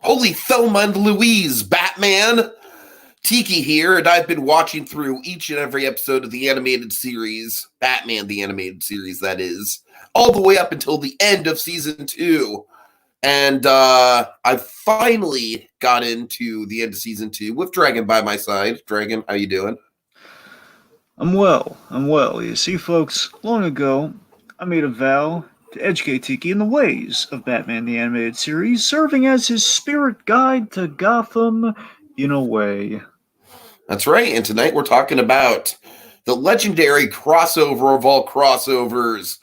Holy Thelma and Louise, Batman! Tiki here, and I've been watching through each and every episode of the animated series, Batman the Animated Series, that is, all the way up until the end of Season 2. And I finally got into the end of Season 2 with Dragon by my side. Dragon, how you doing? I'm well. You see, folks, long ago, I made a vow to educate Tiki in the ways of Batman the Animated Series, serving as his spirit guide to Gotham in a way. That's right, and tonight we're talking about the legendary crossover of all crossovers,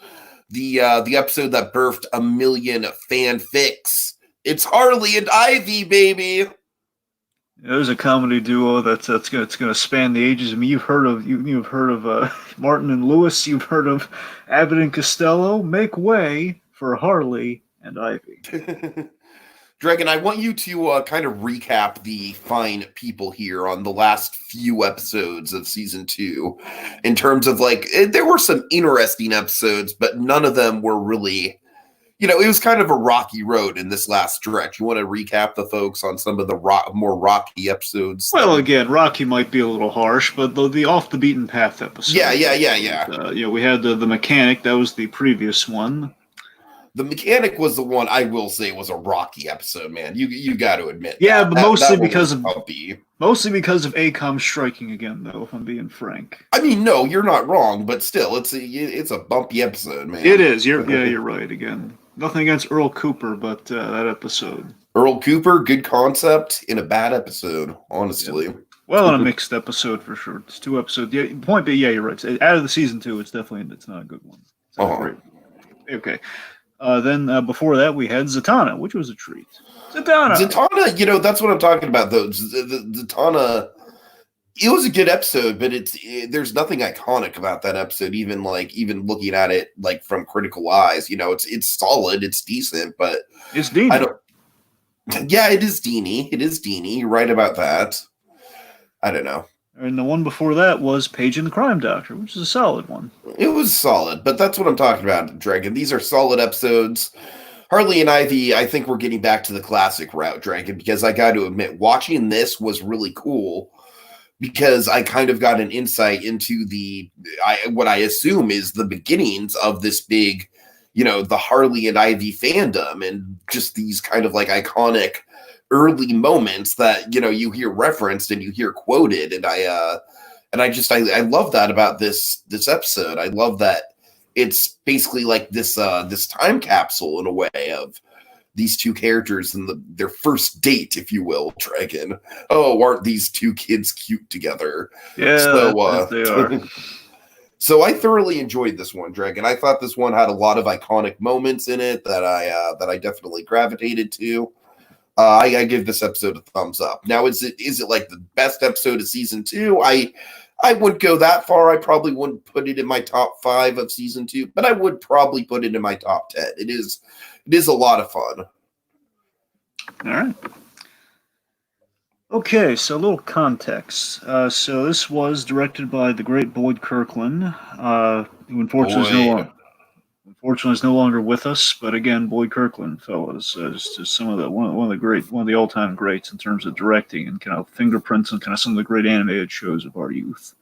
the episode that birthed a million fanfics. It's Harley and Ivy, baby. There's a comedy duo that's gonna span the ages. I mean, you've heard of Martin and Lewis. You've heard of Abbott and Costello. Make way for Harley and Ivy. Dragon, I want you to kind of recap the fine people here on the last few episodes of Season 2. In terms of, there were some interesting episodes, but none of them were really, it was kind of a rocky road in this last stretch. You want to recap the folks on some of the more rocky episodes? Well, again, rocky might be a little harsh, but the off-the-beaten-path episode. Yeah. We had the mechanic. That was the previous one. The mechanic was the one I will say was a rocky episode, man. You got to admit. Yeah, but mostly because of bumpy. ACOM striking again, though. If I'm being frank. I mean, no, you're not wrong, but still, it's a bumpy episode, man. It is. You're right. Again, nothing against Earl Cooper, but that episode. Earl Cooper, good concept in a bad episode, honestly. Yep. Well, in a mixed episode for sure. It's 2 episodes. Yeah, point being, you're right. Out of the Season 2, it's not a good one. It's not great. Okay. Then before that, we had Zatanna, which was a treat. Zatanna, that's what I'm talking about, though. Zatanna, it was a good episode, but there's nothing iconic about that episode, even looking at it from critical eyes. It's solid, it's decent, but it's Deanie. Yeah, it is Deanie. It is Deanie. You're right about that. I don't know. And the one before that was Paige and the Crime Doctor, which is a solid one. It was solid, but that's what I'm talking about, Dragon. These are solid episodes. Harley and Ivy, I think we're getting back to the classic route, Dragon, because I got to admit, watching this was really cool because I kind of got an insight into what I assume is the beginnings of this big, the Harley and Ivy fandom and just these kind of iconic early moments that you hear referenced and you hear quoted, and I love that about this episode. I love that it's basically this time capsule in a way of these two characters and their first date, if you will, Dragon. Oh, aren't these two kids cute together? Yeah, so, they are. So I thoroughly enjoyed this one, Dragon. I thought this one had a lot of iconic moments in it that I definitely gravitated to. I give this episode a thumbs up. Now, is it the best episode of Season 2? I wouldn't go that far. I probably wouldn't put it in my top 5 of Season 2, but I would probably put it in my top 10. It is a lot of fun. All right. Okay, so a little context. So this was directed by the great Boyd Kirkland, who unfortunately is no longer with us. But again, Boyd Kirkland, fellas, is just one of the all-time greats in terms of directing and kind of fingerprints on kind of some of the great animated shows of our youth.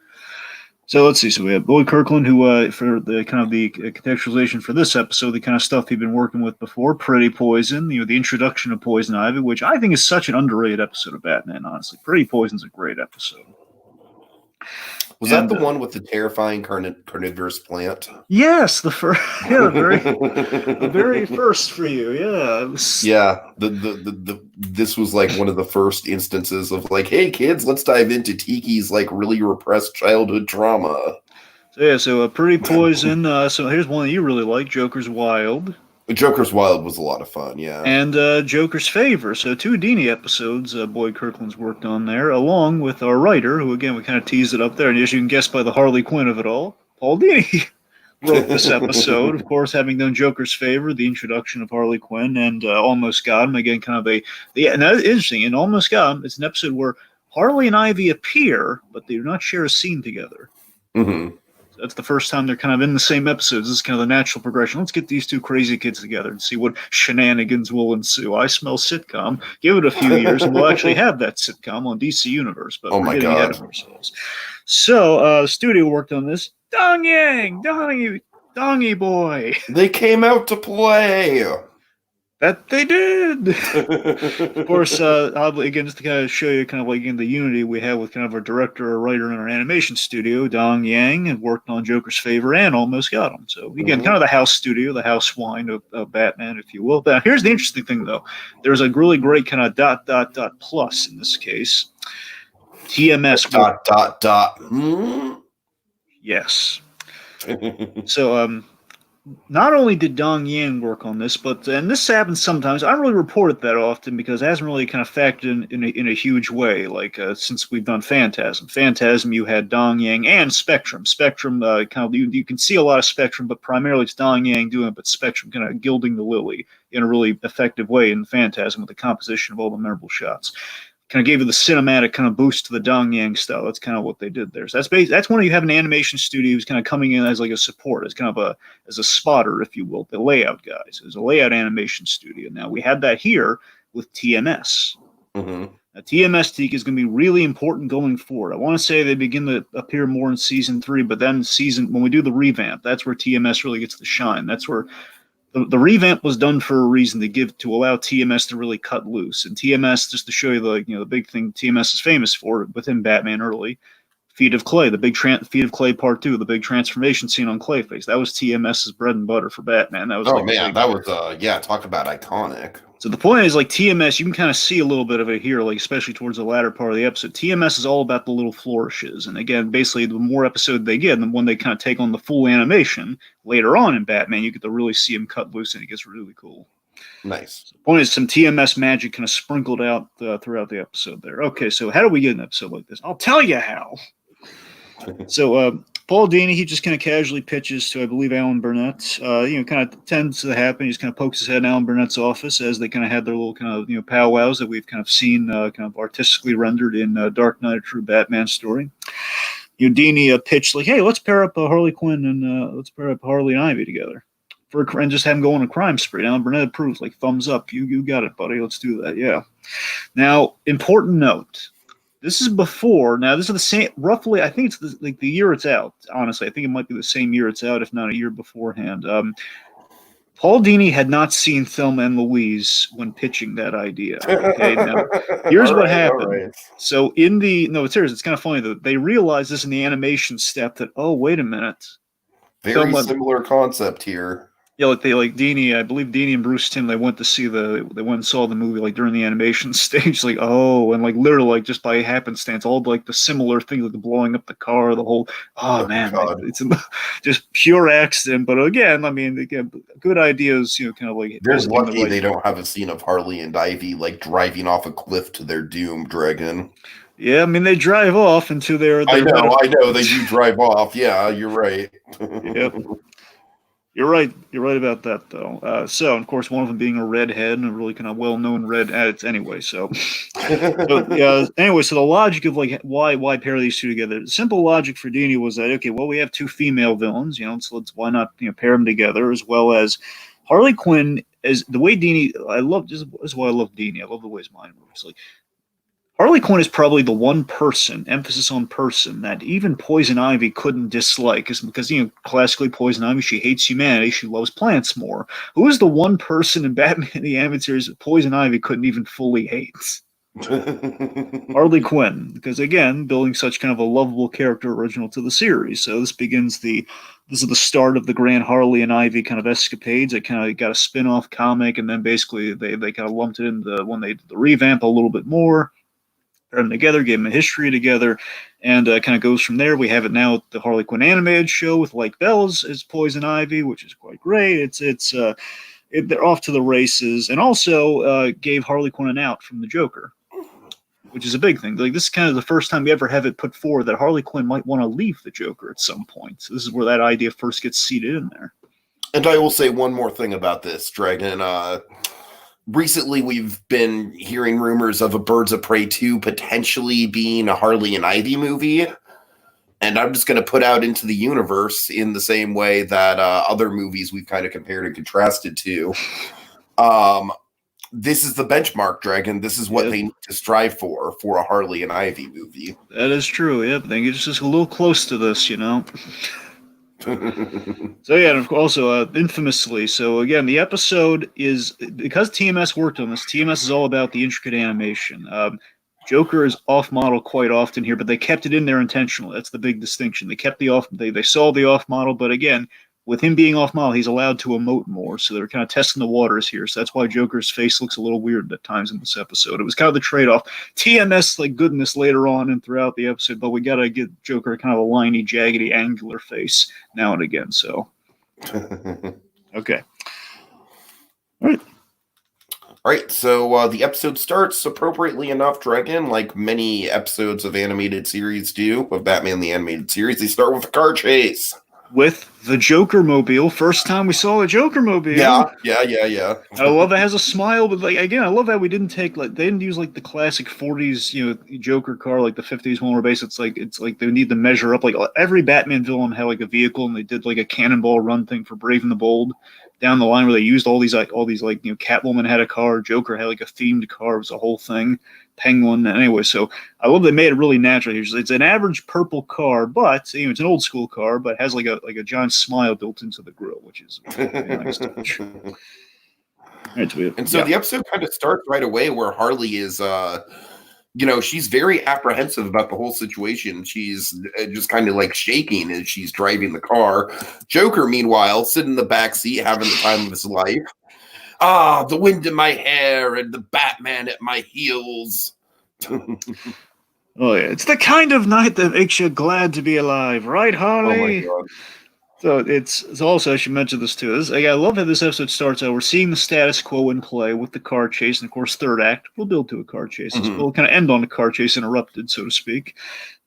So let's see. So we have Boyd Kirkland, who for the kind of the contextualization for this episode, the kind of stuff he'd been working with before, Pretty Poison, the introduction of Poison Ivy, which I think is such an underrated episode of Batman. Honestly, Pretty Poison's a great episode. Was that the one with the terrifying carnivorous plant? Yes, the very first for you. Yeah. This was one of the first instances of hey kids, let's dive into Tiki's really repressed childhood trauma. So Pretty Poison. So here's one that you really like, Joker's Wild. Joker's Wild was a lot of fun, yeah. And Joker's Favor. So 2 Deanie episodes Boyd Kirkland's worked on there, along with our writer, who, again, we kind of teased it up there. And as you can guess by the Harley Quinn of it all, Paul Dini wrote this episode. Of course, having done Joker's Favor, the introduction of Harley Quinn, and Almost Got Him. Again, kind of and that is interesting. In Almost Got Him, it's an episode where Harley and Ivy appear, but they do not share a scene together. Mm-hmm. That's the first time they're kind of in the same episodes. This is kind of the natural progression. Let's get these two crazy kids together and see what shenanigans will ensue. I smell sitcom. Give it a few years, and we'll actually have that sitcom on DC Universe. But we're getting ahead of ourselves. So, the studio worked on this. Dong Yang, Dongy boy. They came out to play. That they did. Of course, oddly, again, just to kind of show you kind of like in the unity we have with kind of our director or writer in our animation studio, Dong Yang, and worked on Joker's Favor and almost got him. So again, kind of the house studio, the house wine of Batman, if you will. But here's the interesting thing, though. There's a really great kind of ... plus in this case. TMS . Yes. So, not only did Dong Yang work on this, but and this happens sometimes. I don't really report it that often because it hasn't really kind of factored in a huge way. Like since we've done Phantasm, you had Dong Yang and Spectrum. Spectrum kind of you can see a lot of Spectrum, but primarily it's Dong Yang doing it. But Spectrum kind of gilding the lily in a really effective way in Phantasm with the composition of all the memorable shots. Kind of gave you the cinematic kind of boost to the Dong Yang style. That's kind of what they did there. So that's when you have an animation studio who's kind of coming in as like a support, as kind of as a spotter, if you will, the layout guys. It's a layout animation studio. Now we had that here with TMS. Mm-hmm. Now, TMS Tiki is going to be really important going forward. I want to say they begin to appear more in season 3, but then when we do the revamp, that's where TMS really gets the shine. That's where the revamp was done for a reason to allow TMS to really cut loose. And TMS, just to show you the big thing TMS is famous for within Batman early, Feet of Clay, the big Feet of Clay Part 2, the big transformation scene on Clayface. That was TMS's bread and butter for Batman. That was talk about iconic. So the point is, like, TMS, you can kind of see a little bit of it here, like especially towards the latter part of the episode. TMS is all about the little flourishes. And again, basically, the more episode they get, and when they kind of take on the full animation later on in Batman, you get to really see him cut loose, and it gets really cool. Nice. So the point is, some TMS magic kind of sprinkled out throughout the episode there. Okay, so how do we get an episode like this? I'll tell you how. So, Paul Dini, he just kind of casually pitches to, I believe, Alan Burnett. Kind of tends to happen. He just kind of pokes his head in Alan Burnett's office as they kind of had their little kind of, powwows that we've kind of seen kind of artistically rendered in Dark Knight, a True Batman story. Dini pitched like, hey, let's pair up Harley Quinn and let's pair up Harley and Ivy together. And just have him go on a crime spree. Alan Burnett approves, like, thumbs up. You got it, buddy. Let's do that. Yeah. Now, important note. This is before. Now, this is the same, roughly, I think it's the year it's out, honestly. I think it might be the same year it's out, if not a year beforehand. Paul Dini had not seen Thelma and Louise when pitching that idea. Okay, now, here's what happened. Right. So it's serious. It's kind of funny that they realized this in the animation step that, oh, wait a minute. Very similar concept here. Yeah, I believe Dini and Bruce Timm, they went and saw the movie like during the animation stage, like, oh, and like literally like just by happenstance, all like the similar things, like the blowing up the car, the whole, it's just pure accident. But again, good ideas, kind of like. They're lucky they don't have a scene of Harley and Ivy like driving off a cliff to their doom, Dragon. Yeah, they drive off into their. I know, they do drive off. Yeah, you're right. Yep. You're right about that, though. So, of course, one of them being a redhead and a really kind of well-known red addict anyway. So, anyway, so the logic of like why pair these two together? The simple logic for Dini was that, okay, well, we have two female villains, so let's why not pair them together, as well as Harley Quinn. As the way Dini, this is why I love Dini. I love the way his mind works. Like, Harley Quinn is probably the one person, emphasis on person, that even Poison Ivy couldn't dislike. Because classically Poison Ivy, she hates humanity, she loves plants more. Who is the one person in Batman the Animated Series that Poison Ivy couldn't even fully hate? Harley Quinn. Because again, building such kind of a lovable character original to the series. So this is the start of the grand Harley and Ivy kind of escapades. It kind of got a spin-off comic, and then basically they kind of lumped it in when they did the revamp a little bit more. Them together, gave them a history together, and kind of goes from there. We have it now at the Harley Quinn animated show with Lake Bells as Poison Ivy, which is quite great. They're off to the races, and also gave Harley Quinn an out from the Joker, which is a big thing. Like, this is kind of the first time we ever have it put forward that Harley Quinn might want to leave the Joker at some point. So this is where that idea first gets seeded in there. And I will say one more thing about this, Dragon. Recently, we've been hearing rumors of a Birds of Prey 2 potentially being a Harley and Ivy movie. And I'm just going to put out into the universe in the same way that other movies we've kind of compared and contrasted to. This is the benchmark, Dragon. This is what they need to strive for a Harley and Ivy movie. That is true. Yep, I think it's just a little close to this, So yeah, and also infamously. So again, the episode is because TMS worked on this. TMS is all about the intricate animation. Joker is off model quite often here, but they kept it in there intentionally. That's the big distinction. They kept the off. They saw the off model, but again, with him being off model, he's allowed to emote more. So they're kind of testing the waters here. So that's why Joker's face looks a little weird at times in this episode. It was kind of the trade-off. TMS like goodness later on and throughout the episode, but we got to get Joker kind of a liney, jaggedy, angular face now and again. So okay, all right. So the episode starts appropriately enough, Dragon, like many episodes of animated series do, of Batman the Animated Series. They start with a car chase. With the Joker mobile. First time we saw a Joker mobile. Yeah. I love it has a smile, but like again, I love that we didn't take they didn't use like the classic 40s, Joker car, like the 50s one where basically it's like they need to measure up. Like every Batman villain had like a vehicle, and they did like a cannonball run thing for Brave and the Bold down the line where they used all these Catwoman had a car, Joker had like a themed car, it was a whole thing. Penguin. Anyway, so I love they made it really natural here. It's an average purple car, but it's an old school car, but has like a giant smile built into the grille, which is a nice touch. And so the episode kind of starts right away where Harley is, she's very apprehensive about the whole situation. She's just kind of like shaking as she's driving the car. Joker, meanwhile, sitting in the back seat having the time of his life. The wind in my hair and the Batman at my heels. Oh, yeah. It's the kind of night that makes you glad to be alive, right, Harley? Oh, my God. So it's also, I should mention this too. I love how this episode starts out. We're seeing the status quo in play with the car chase. And, of course, third act, we'll build to a car chase. Mm-hmm. We'll kind of end on a car chase interrupted, so to speak.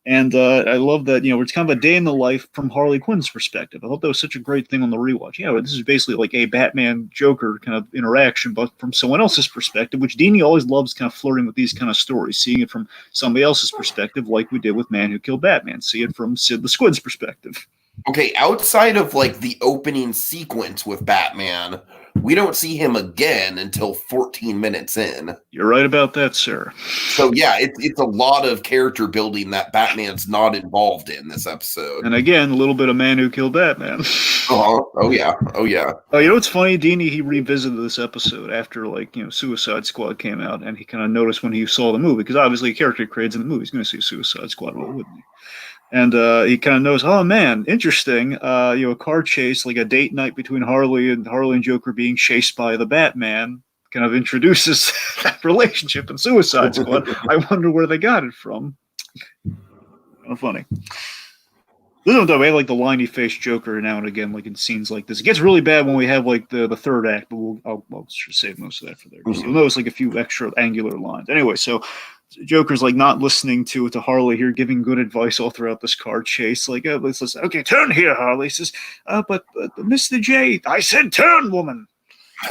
And I love that, it's kind of a day in the life from Harley Quinn's perspective. I thought that was such a great thing on the rewatch. This is basically like a Batman-Joker kind of interaction, but from someone else's perspective, which Dini always loves kind of flirting with these kind of stories, seeing it from somebody else's perspective, like we did with Man Who Killed Batman, see it from Sid the Squid's perspective. Okay, outside of like the opening sequence with Batman, we don't see him again until 14 minutes in. You're right about that, sir. So yeah, it's a lot of character building that Batman's not involved in this episode. And again, a little bit of Man Who Killed Batman. Oh yeah. Oh, you know what's funny? Dini, he revisited this episode after Suicide Squad came out, and he kind of noticed when he saw the movie, because obviously a character creates in the movie, he's going to see Suicide Squad, well, wouldn't he? And he kind of knows, oh man, interesting. A car chase, like a date night between Harley and Joker being chased by the Batman, kind of introduces that relationship in Suicide Squad. I wonder where they got it from. Kind of funny. This is we have like the liney faced Joker now and again, like in scenes like this. It gets really bad when we have like the third act, but I'll save most of that for there. Mm-hmm. You'll notice like a few extra angular lines. Anyway, so Joker's like not listening to Harley here, giving good advice all throughout this car chase. Like, let's listen. Okay, turn here, Harley. He says, but Mr. J, I said turn, woman.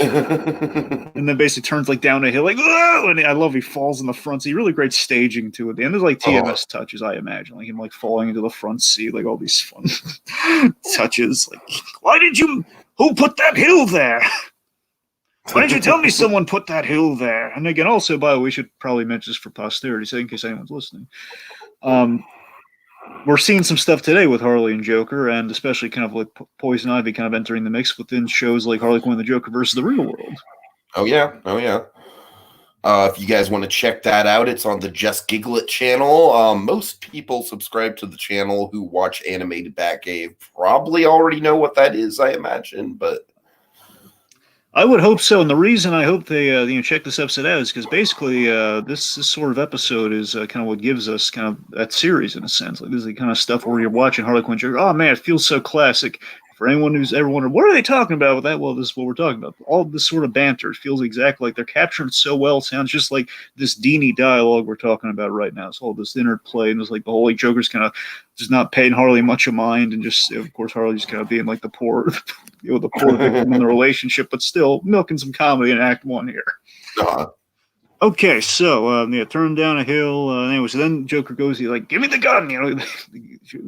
And then basically turns like down a hill, like, whoa! And I love he falls in the front seat. Really great staging to it. And there's like TMS touches, I imagine, like him like falling into the front seat, like all these fun touches. Like, who put that hill there? Why didn't you tell me someone put that hill there? And again, also, by the way, we should probably mention this for posterity, so in case anyone's listening. We're seeing some stuff today with Harley and Joker, and especially kind of like Poison Ivy kind of entering the mix within shows like Harley Quinn and the Joker versus the Real World. Oh, yeah. If you guys want to check that out, it's on the Just Giglet channel. Most people subscribe to the channel who watch Animated Batcave probably already know what that is, I imagine, but I would hope so, and the reason I hope they check this episode out is because basically this sort of episode is kind of what gives us kind of that series in a sense. Like this is the kind of stuff where you're watching Harley Quinn Joker. Oh man, it feels so classic. For anyone who's ever wondered, what are they talking about with that? Well, this is what we're talking about. All this sort of banter feels exactly like they're capturing it so well. It sounds just like this Dini dialogue we're talking about right now. It's all this interplay, and it's like the whole like Joker's kind of just not paying Harley much of mind, and just of course Harley's kind of being like the poor, the poor victim in the relationship, but still milking some comedy in Act 1 here. Okay, so turn down a hill. Anyway, so then Joker goes, he's like, "Give me the gun!"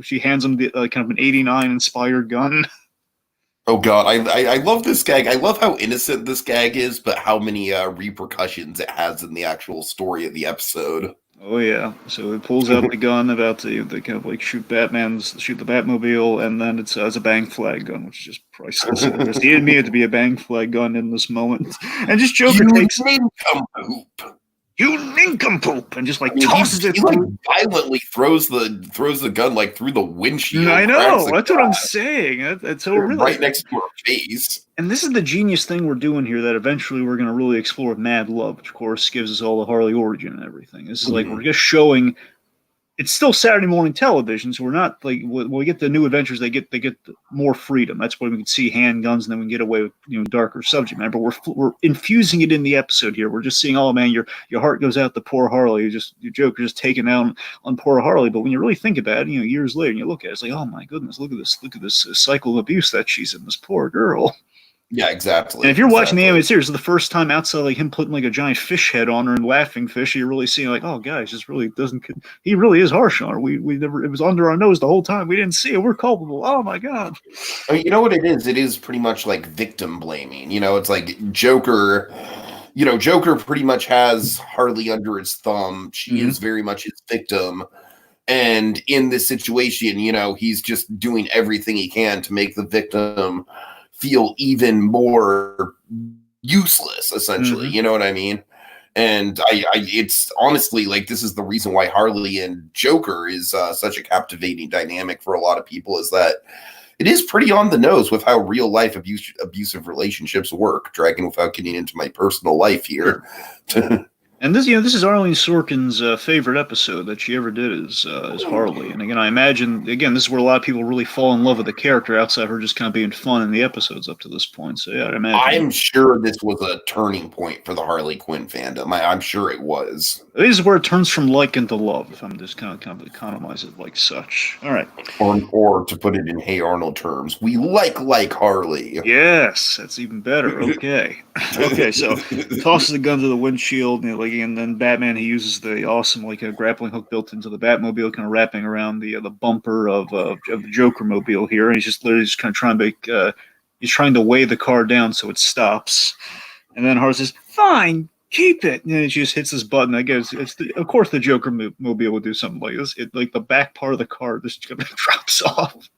She hands him the kind of an '89 inspired gun. Oh God, I love this gag. I love how innocent this gag is, but how many repercussions it has in the actual story of the episode. Oh yeah, so it pulls out the gun about to kind of like shoot the Batmobile, and then it's a bang flag gun, which is just priceless. He didn't mean it to be a bang flag gun in this moment, and just Joker You takes nincompoop. you nincompoop, and just like I mean, tosses it he like through. violently throws the gun like through the windshield. I cracks know. the That's what I'm glass, saying. That's so really. right next to her face. And this is the genius thing we're doing here that eventually we're going to really explore with Mad Love, which of course gives us all the Harley origin and everything. This is like we're just showing. It's still Saturday morning television, so we're not like when we get the new adventures, they get more freedom. That's why we can see handguns, and then we can get away with darker subject matter. But we're infusing it in the episode here. We're just seeing, oh man, your heart goes out to poor Harley. Your Joker just taking out on poor Harley. But when you really think about it, years later, and you look at it, it's like, oh my goodness, look at this cycle of abuse that she's in. This poor girl. Yeah, exactly. And if you're watching the animated series, the first time outside, like him putting like a giant fish head on her and laughing fish, you're really seeing like, oh, guys, this really doesn't. He really is harsh on her. We never. It was under our nose the whole time. We didn't see it. We're culpable. Oh my god. I mean, you know what it is? It is pretty much like victim blaming. It's like Joker. Joker pretty much has Harley under his thumb. She is very much his victim. And in this situation, he's just doing everything he can to make the victim feel even more useless, essentially. You know what I mean? And it's honestly like this is the reason why Harley and Joker is such a captivating dynamic for a lot of people, is that it is pretty on the nose with how real life abusive relationships work. Dragon, without getting into my personal life here. And this is Arlene Sorkin's favorite episode that she ever did is Harley. And again, I imagine this is where a lot of people really fall in love with the character outside her just kind of being fun in the episodes up to this point. So yeah, I imagine. I'm sure this was a turning point for the Harley Quinn fandom. I'm sure it was. This is where it turns from like into love. If I'm just kind of economize it like such. All right. Or to put it in Hey Arnold terms, we like Harley. Yes, that's even better. Okay. Okay, so tosses the gun to the windshield, and then Batman, he uses the awesome a grappling hook built into the Batmobile, kind of wrapping around the bumper of the Joker mobile here, and he's just literally just kind of trying to make he's trying to weigh the car down so it stops, and then Harley says, "Fine, keep it," and then she just hits this button. I guess of course the Joker mobile would do something like this. It the back part of the car just kind of drops off.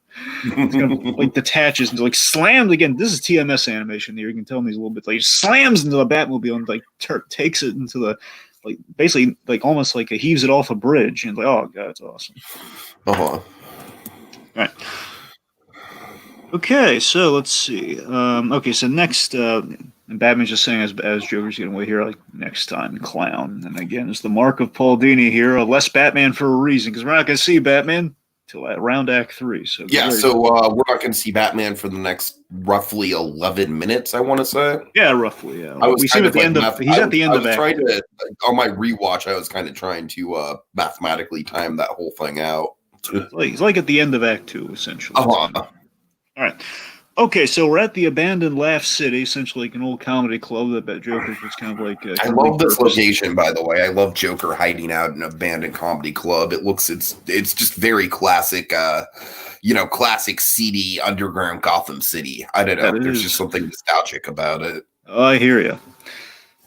It's gonna detaches and slams again. This is TMS animation here. You can tell me he's a little bit slams into the Batmobile and takes it into the basically almost heaves it off a bridge and oh god, it's awesome. All right. Okay, so let's see. Okay, so next, and Batman's just saying as Joker's getting away here, next time, clown. And again, it's the mark of Paul Dini here. Less Batman for a reason, because we're not going to see Batman till around Act 3. So yeah, so we're not going to see Batman for the next roughly 11 minutes, I want to say. Yeah, roughly, yeah. We see him at the end of, he's at the end of Act 3. On my rewatch, I was kind of trying to mathematically time that whole thing out. He's at the end of Act 2, essentially. All right. Okay, so we're at the abandoned Laugh City, essentially an old comedy club that Joker was kind of I love this location, by the way. I love Joker hiding out in an abandoned comedy club. It's just very classic, classic seedy underground Gotham City. I don't know. There's just something nostalgic about it. Oh, I hear you.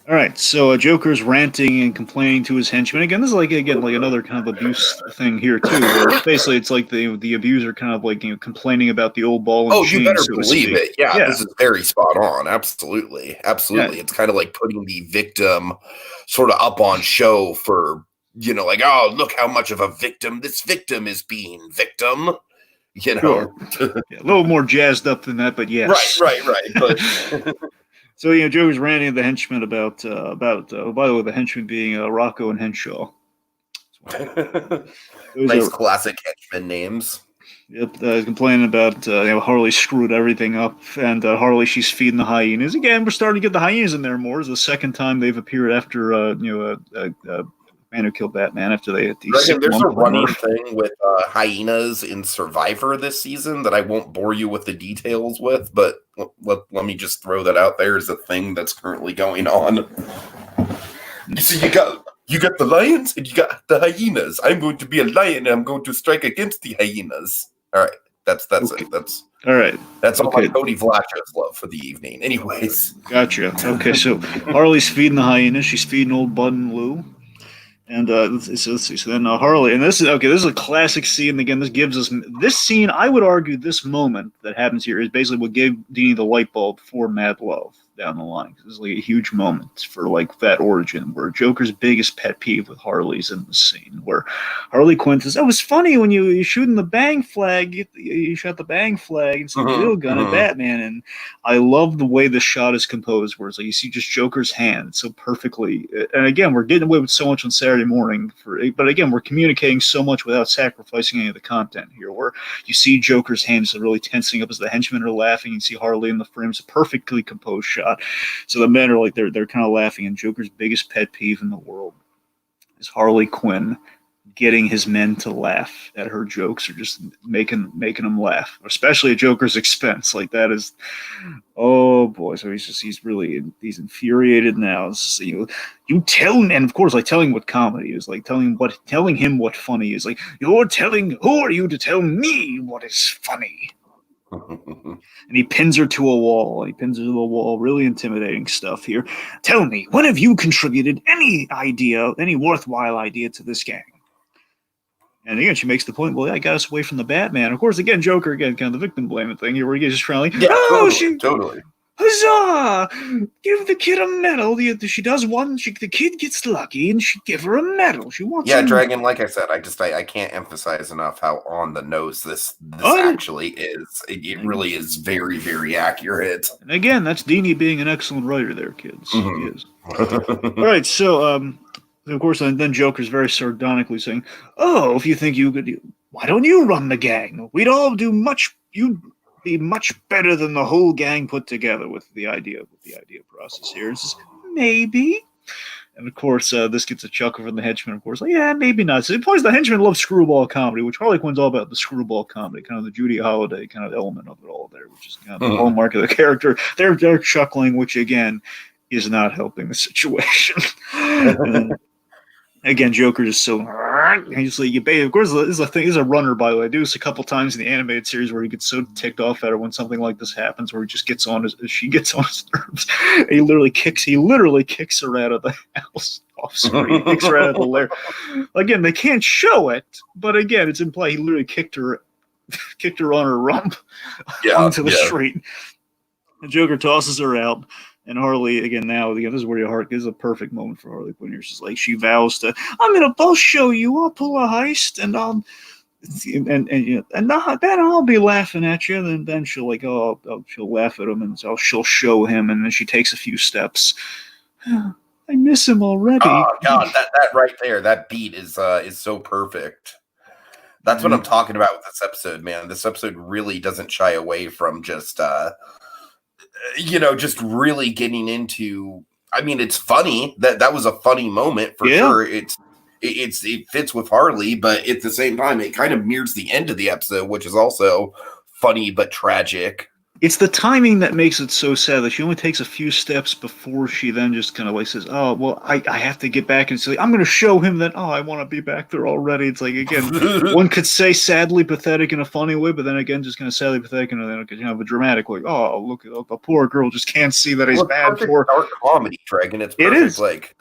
All right, so Joker's ranting and complaining to his henchmen. Again, this is another kind of abuse thing here too. Where basically, it's the abuser kind of complaining about the old ball and oh, chain, you better so believe it. Yeah, this is very spot on. Absolutely. Yeah. It's kind of like putting the victim sort of up on show for oh, look how much of a victim this victim is being victim. Sure. Yeah, a little more jazzed up than that, but yes. Right. But. So, Joker's ranting at the henchmen about by the way, the henchmen being Rocco and Henshaw. Nice classic henchman names. Yep, complaining about Harley screwed everything up, and Harley, she's feeding the hyenas. Again, we're starting to get the hyenas in there more. It's the second time they've appeared after, Man Who Killed Batman, after they there's a running thing with hyenas in Survivor this season that I won't bore you with the details with, but let me just throw that out there as a thing that's currently going on. So you got the lions and you got the hyenas. I'm going to be a lion and I'm going to strike against the hyenas. All right, that's Okay. it. That's All right. all Okay. my Cody Vlachos love for the evening. Anyways, Gotcha. Okay, so Harley's feeding the hyenas. She's feeding old Bud and Lou. And let's see. So then Harley, and this is okay. This is a classic scene. Again, this gives us this scene. I would argue this moment that happens here is basically what gave Deanie the light bulb for Mad Love down the line. This is like a huge moment for like that origin where Joker's biggest pet peeve with Harley's in the scene where Harley Quinn says, "That was funny when you shooting the bang flag. You shot the bang flag and some real gun at Batman." And I love the way the shot is composed, where it's like you see just Joker's hand so perfectly. And again, we're getting away with so much on Saturday morning, but again, we're communicating so much without sacrificing any of the content here. Where you see Joker's hands really tensing up as the henchmen are laughing. You see Harley in the frames, a perfectly composed shot. So the men are like they're kind of laughing. And Joker's biggest pet peeve in the world is Harley Quinn getting his men to laugh at her jokes or just making them laugh, especially at Joker's expense. Like that is, oh boy. So he's really infuriated now. It's just, you tell me, and of course, like telling what comedy is, like telling him what funny is. Like who are you to tell me what is funny? And he pins her to a wall. Really intimidating stuff here. Tell me, when have you contributed any worthwhile idea to this gang? And again, she makes the point, well, yeah, I got us away from the Batman. Of course, again, Joker, kind of the victim blaming thing here, where he's just trying to, totally. Huzzah! Give the kid a medal. She does one. The kid gets lucky, and she give her a medal. She wants. Yeah, Dragon. Like I said, I can't emphasize enough how on the nose this actually is. It really is very, very accurate. And again, that's Deanie being an excellent writer, there, kids. He is. All right, so of course, then Joker's very sardonically saying, "Oh, if you think you could, why don't you run the gang? We'd all do much. You'd be much better than the whole gang put together with the idea process here." It's just, maybe. And of course, this gets a chuckle from the henchman. Of course, like, yeah, maybe not. So, of course, the henchman loves screwball comedy, which Harley Quinn's all about the screwball comedy, kind of the Judy Holliday kind of element of it all there, which is kind of the hallmark of the character. They're chuckling, which again is not helping the situation. Again, Joker just so he's like, of course, this is a thing. He's a runner, by the way. I do this a couple times in the animated series where he gets so ticked off at her when something like this happens, where he just she gets on his nerves. He literally kicks her out of the house off screen. He kicks her out of the lair. Again, they can't show it, but again, it's implied he literally kicked her on her rump onto the street. And Joker tosses her out. And Harley, again, this is where your heart is a perfect moment for Harley Quinn. She's like, she vows to, I'll show you. I'll pull a heist, and then I'll be laughing at you. And then she'll she'll laugh at him, and so she'll show him, and then she takes a few steps. I miss him already. Oh God, that right there, that beat is so perfect. That's what I'm talking about with this episode, man. This episode really doesn't shy away from just just really getting into. I mean, it's funny. That was a funny moment for sure. It fits with Harley, but at the same time, it kind of mirrors the end of the episode, which is also funny but tragic. It's the timing that makes it so sad that she only takes a few steps before she then just kind of like says, "Oh, well, I have to get back," and say, "I'm going to show him that, I want to be back there already." It's like, again, one could say sadly pathetic in a funny way, but then again, just kind of sadly pathetic in a dramatic way. Oh, look, the poor girl just can't see that he's bad for dark comedy, Dragon. It's perfect. It is. Like,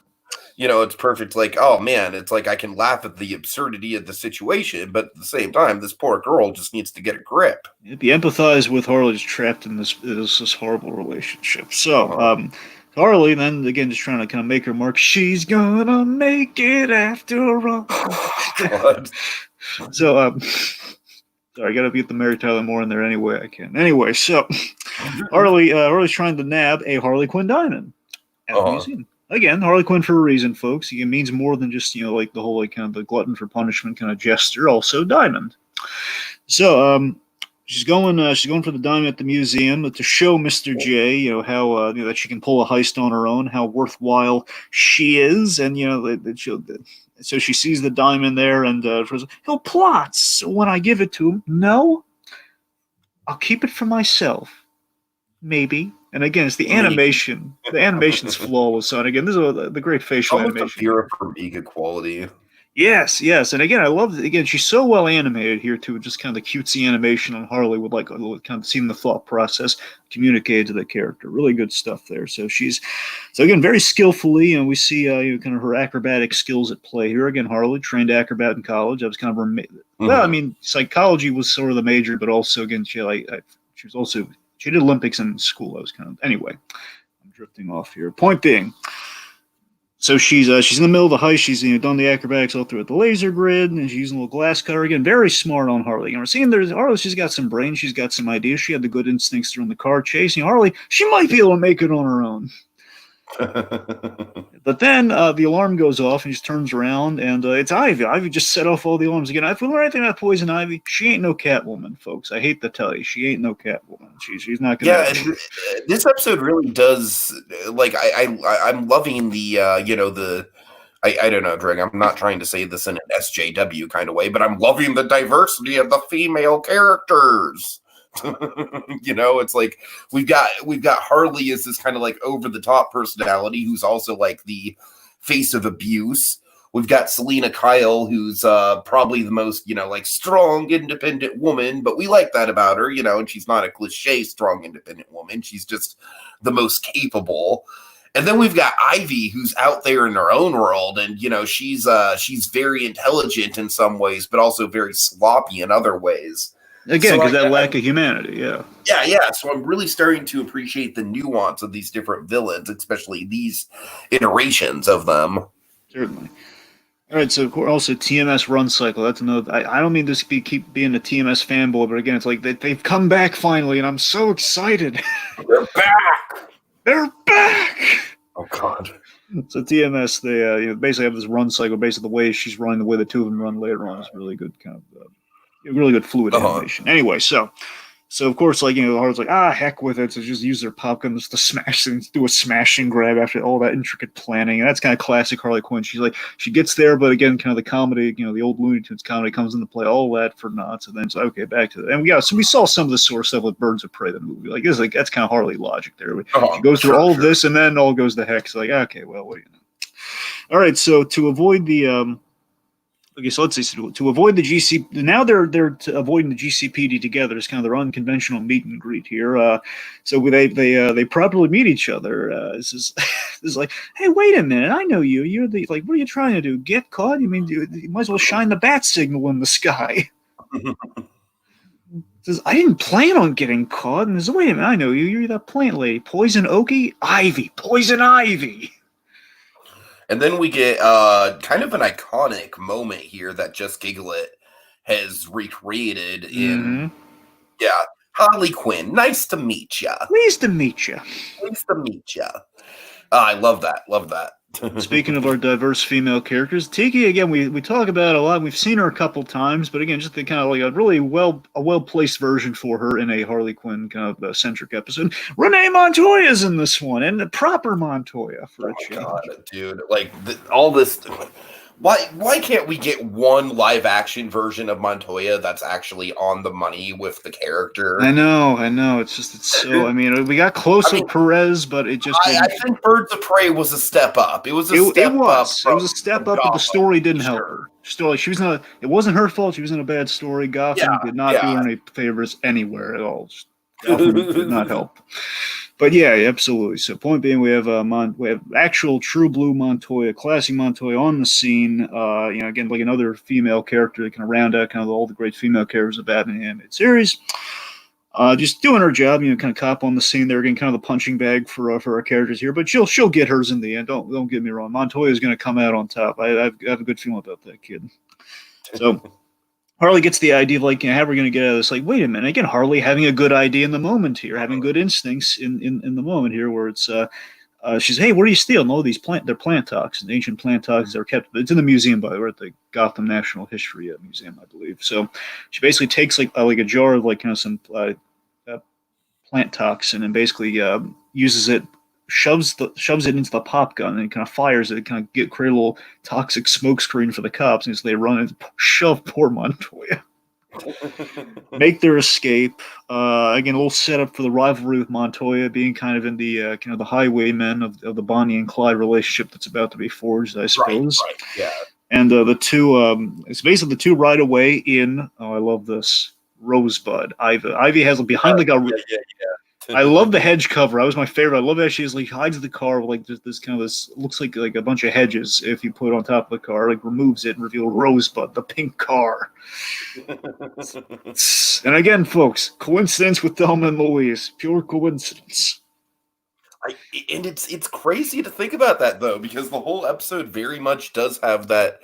it's perfect. Like, oh man, it's like I can laugh at the absurdity of the situation, but at the same time, this poor girl just needs to get a grip. You empathize with Harley, just trapped in this horrible relationship. So, Harley then again just trying to kind of make her mark. She's gonna make it after all. So, sorry, I gotta get the Mary Tyler Moore in there any way I can. Anyway, so Harley's trying to nab a Harley Quinn diamond at the museum. Again, Harley Quinn for a reason, folks. It means more than just, like the whole, kind of the glutton for punishment kind of gesture. Also, diamond. So, she's going for the diamond at the museum to show Mr. J, how that she can pull a heist on her own, how worthwhile she is, and so she sees the diamond there, and he'll plot. So when I give it to him, no, I'll keep it for myself. Maybe. And again, it's the animation. The animation's flawless. So, and again, this is the great facial Almost a animation. pure from Ega quality. Yes, yes, and again, I love it. Again, she's so well animated here too. Just kind of the cutesy animation on Harley with like kind of seeing the thought process communicated to the character. Really good stuff there. So again very skillfully, and we see kind of her acrobatic skills at play here. Again, Harley trained acrobat in college. That was kind of her. Well, I mean, psychology was sort of the major, but also again, she did Olympics in school. That was kind of anyway. I'm drifting off here. Point being. So she's in the middle of the heist. She's done the acrobatics all through the laser grid, and she's using a little glass cutter. Again, very smart on Harley. And we're seeing Harley. She's got some brains. She's got some ideas. She had the good instincts during the car chase. Harley, she might be able to make it on her own. But then the alarm goes off, and she turns around, and it's Ivy. Ivy just set off all the alarms again. If we learn anything about Poison Ivy, she ain't no Catwoman, folks. I hate to tell you, she ain't no Catwoman. She's not gonna. Yeah, this episode really does. Like, I'm loving the I don't know, Greg. I'm not trying to say this in an SJW kind of way, but I'm loving the diversity of the female characters. It's like we've got Harley as this kind of like over the top personality who's also like the face of abuse. We've got Selena Kyle, who's probably the most like strong, independent woman, but we like that about her, and she's not a cliche strong, independent woman. She's just the most capable. And then we've got Ivy, who's out there in her own world, and she's very intelligent in some ways, but also very sloppy in other ways. Again, because that lack of humanity, yeah. Yeah. So I'm really starting to appreciate the nuance of these different villains, especially these iterations of them. Certainly. All right, so also TMS run cycle. That's another. I don't mean to keep being a TMS fanboy, but again, it's like they've come back finally, and I'm so excited. They're back. They're back. Oh God. So TMS, they basically have this run cycle. Basically, the way she's running, the way the two of them run later on is really good, kind of really good fluid animation. Anyway, so of course, like Harley's like, heck with it. So just use their pop guns to smash things, do a smash and grab after all that intricate planning, and that's kind of classic Harley Quinn. She gets there, but again, kind of the comedy, the old Looney Tunes comedy comes into play. All that for naught. So then it's okay, back to that. And we saw some of the sort of stuff with Birds of Prey, the movie. Like this, that's kind of Harley logic there. She goes through all of this, and then all goes to heck. It's like, okay, well, what do you know? All right, so to avoid the okay, so let's see. To avoid the GC, now they're avoiding the GCPD together. It's kind of their unconventional meet and greet here. So they properly meet each other. This is like, hey, wait a minute, I know you. You're the what are you trying to do? Get caught? You mean you might as well shine the bat signal in the sky? Says, I didn't plan on getting caught. And says, wait a minute, I know you. You're that plant lady, Poison Oaky, Ivy, Poison Ivy. And then we get kind of an iconic moment here that Just Giggle It has recreated in, Harley Quinn. Nice to meet ya. Pleased to meet ya. Pleased to meet ya. I love that. Love that. Speaking of our diverse female characters, Tiki, again, we talk about it a lot. We've seen her a couple times, but again, just the kind of like a really well-placed version for her in a Harley Quinn kind of centric episode. Renee Montoya's in this one, and the proper Montoya for a change. God, dude, like all this. Why can't we get one live action version of Montoya that's actually on the money with the character? I know. It's so. I mean, we got close with Perez, but it just. I think Birds of Prey was a step up. It was a step up. It was a step up, but the story didn't help her. Still, she was not. It wasn't her fault. She was in a bad story. Gotham did not do her any favors anywhere at all. Gotham did not help. But yeah, absolutely. So point being, we have actual true blue Montoya, classic Montoya on the scene. Again, like another female character that can round out kind of all the great female characters of Batman animated series. Just doing her job, kind of cop on the scene there, again, kind of the punching bag for our characters here. But she'll get hers in the end. Don't get me wrong. Montoya is going to come out on top. I have a good feeling about that kid. So. Harley gets the idea of how we're going to get out of this. Like, wait a minute. Again, Harley having a good idea in the moment here, having good instincts in the moment here, where it's she's, hey, what are you stealing? Oh, they're plant toxins, ancient plant toxins that are kept. It's in the museum, by the way, at the Gotham National History Museum, I believe. So she basically takes like a jar of kind of some plant toxin and basically uses it. Shoves it into the pop gun and kind of fires it, kind of create a little toxic smoke screen for the cops, and so they run and shove poor Montoya. make their escape. Again, a little setup for the rivalry with Montoya, being kind of in the the highwaymen of the Bonnie and Clyde relationship that's about to be forged, I suppose. Right, yeah. And the two, it's basically the two right away in. Oh, I love this. Rosebud. Ivy has behind like a. Yeah. I love the hedge cover. That was my favorite. I love that she's like hides the car with like this kind of this looks like a bunch of hedges. If you put it on top of the car, like removes it and reveals Rosebud, the pink car. And again, folks, coincidence with Thelma and Louise, pure coincidence. And it's crazy to think about that though, because the whole episode very much does have that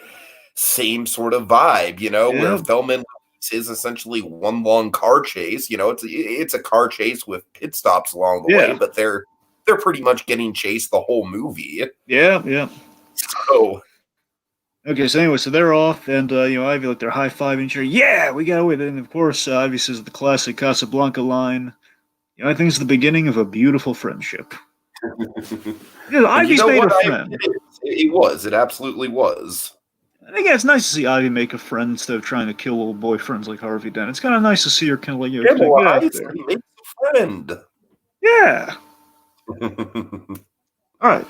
same sort of vibe, where Thelma and Louise is essentially one long car chase. It's a car chase with pit stops along the way, but they're pretty much getting chased the whole movie. Yeah. So okay, so anyway, so they're off, and Ivy they're high fiving each other. Yeah, we got away. And of course, Ivy says the classic Casablanca line. I think it's the beginning of a beautiful friendship. Ivy's made a friend. It was. It absolutely was. I think it's nice to see Ivy make a friend instead of trying to kill old boyfriends like Harvey did. It's kind of nice to see her kind of get out there. He makes a friend. Yeah. All right.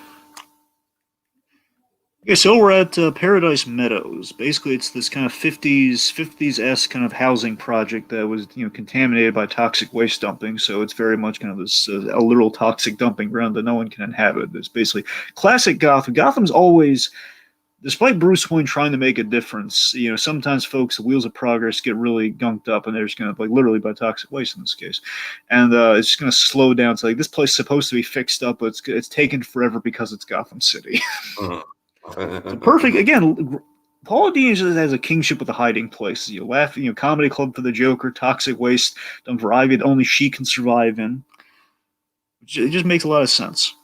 Okay, so we're at Paradise Meadows. Basically, it's this kind of 50s-esque kind of housing project that was, contaminated by toxic waste dumping. So it's very much kind of this a literal toxic dumping ground that no one can inhabit. It's basically classic Gotham. Gotham's always, despite Bruce Wayne trying to make a difference, sometimes folks, the wheels of progress get really gunked up, and they're just going to, literally by toxic waste in this case. And it's just going to slow down. It's like, this place is supposed to be fixed up, but it's taken forever because it's Gotham City. So perfect. Again, Paul Dini has a kingship with the hiding places. Comedy club for the Joker, toxic waste done for Ivy that only she can survive in. It just makes a lot of sense.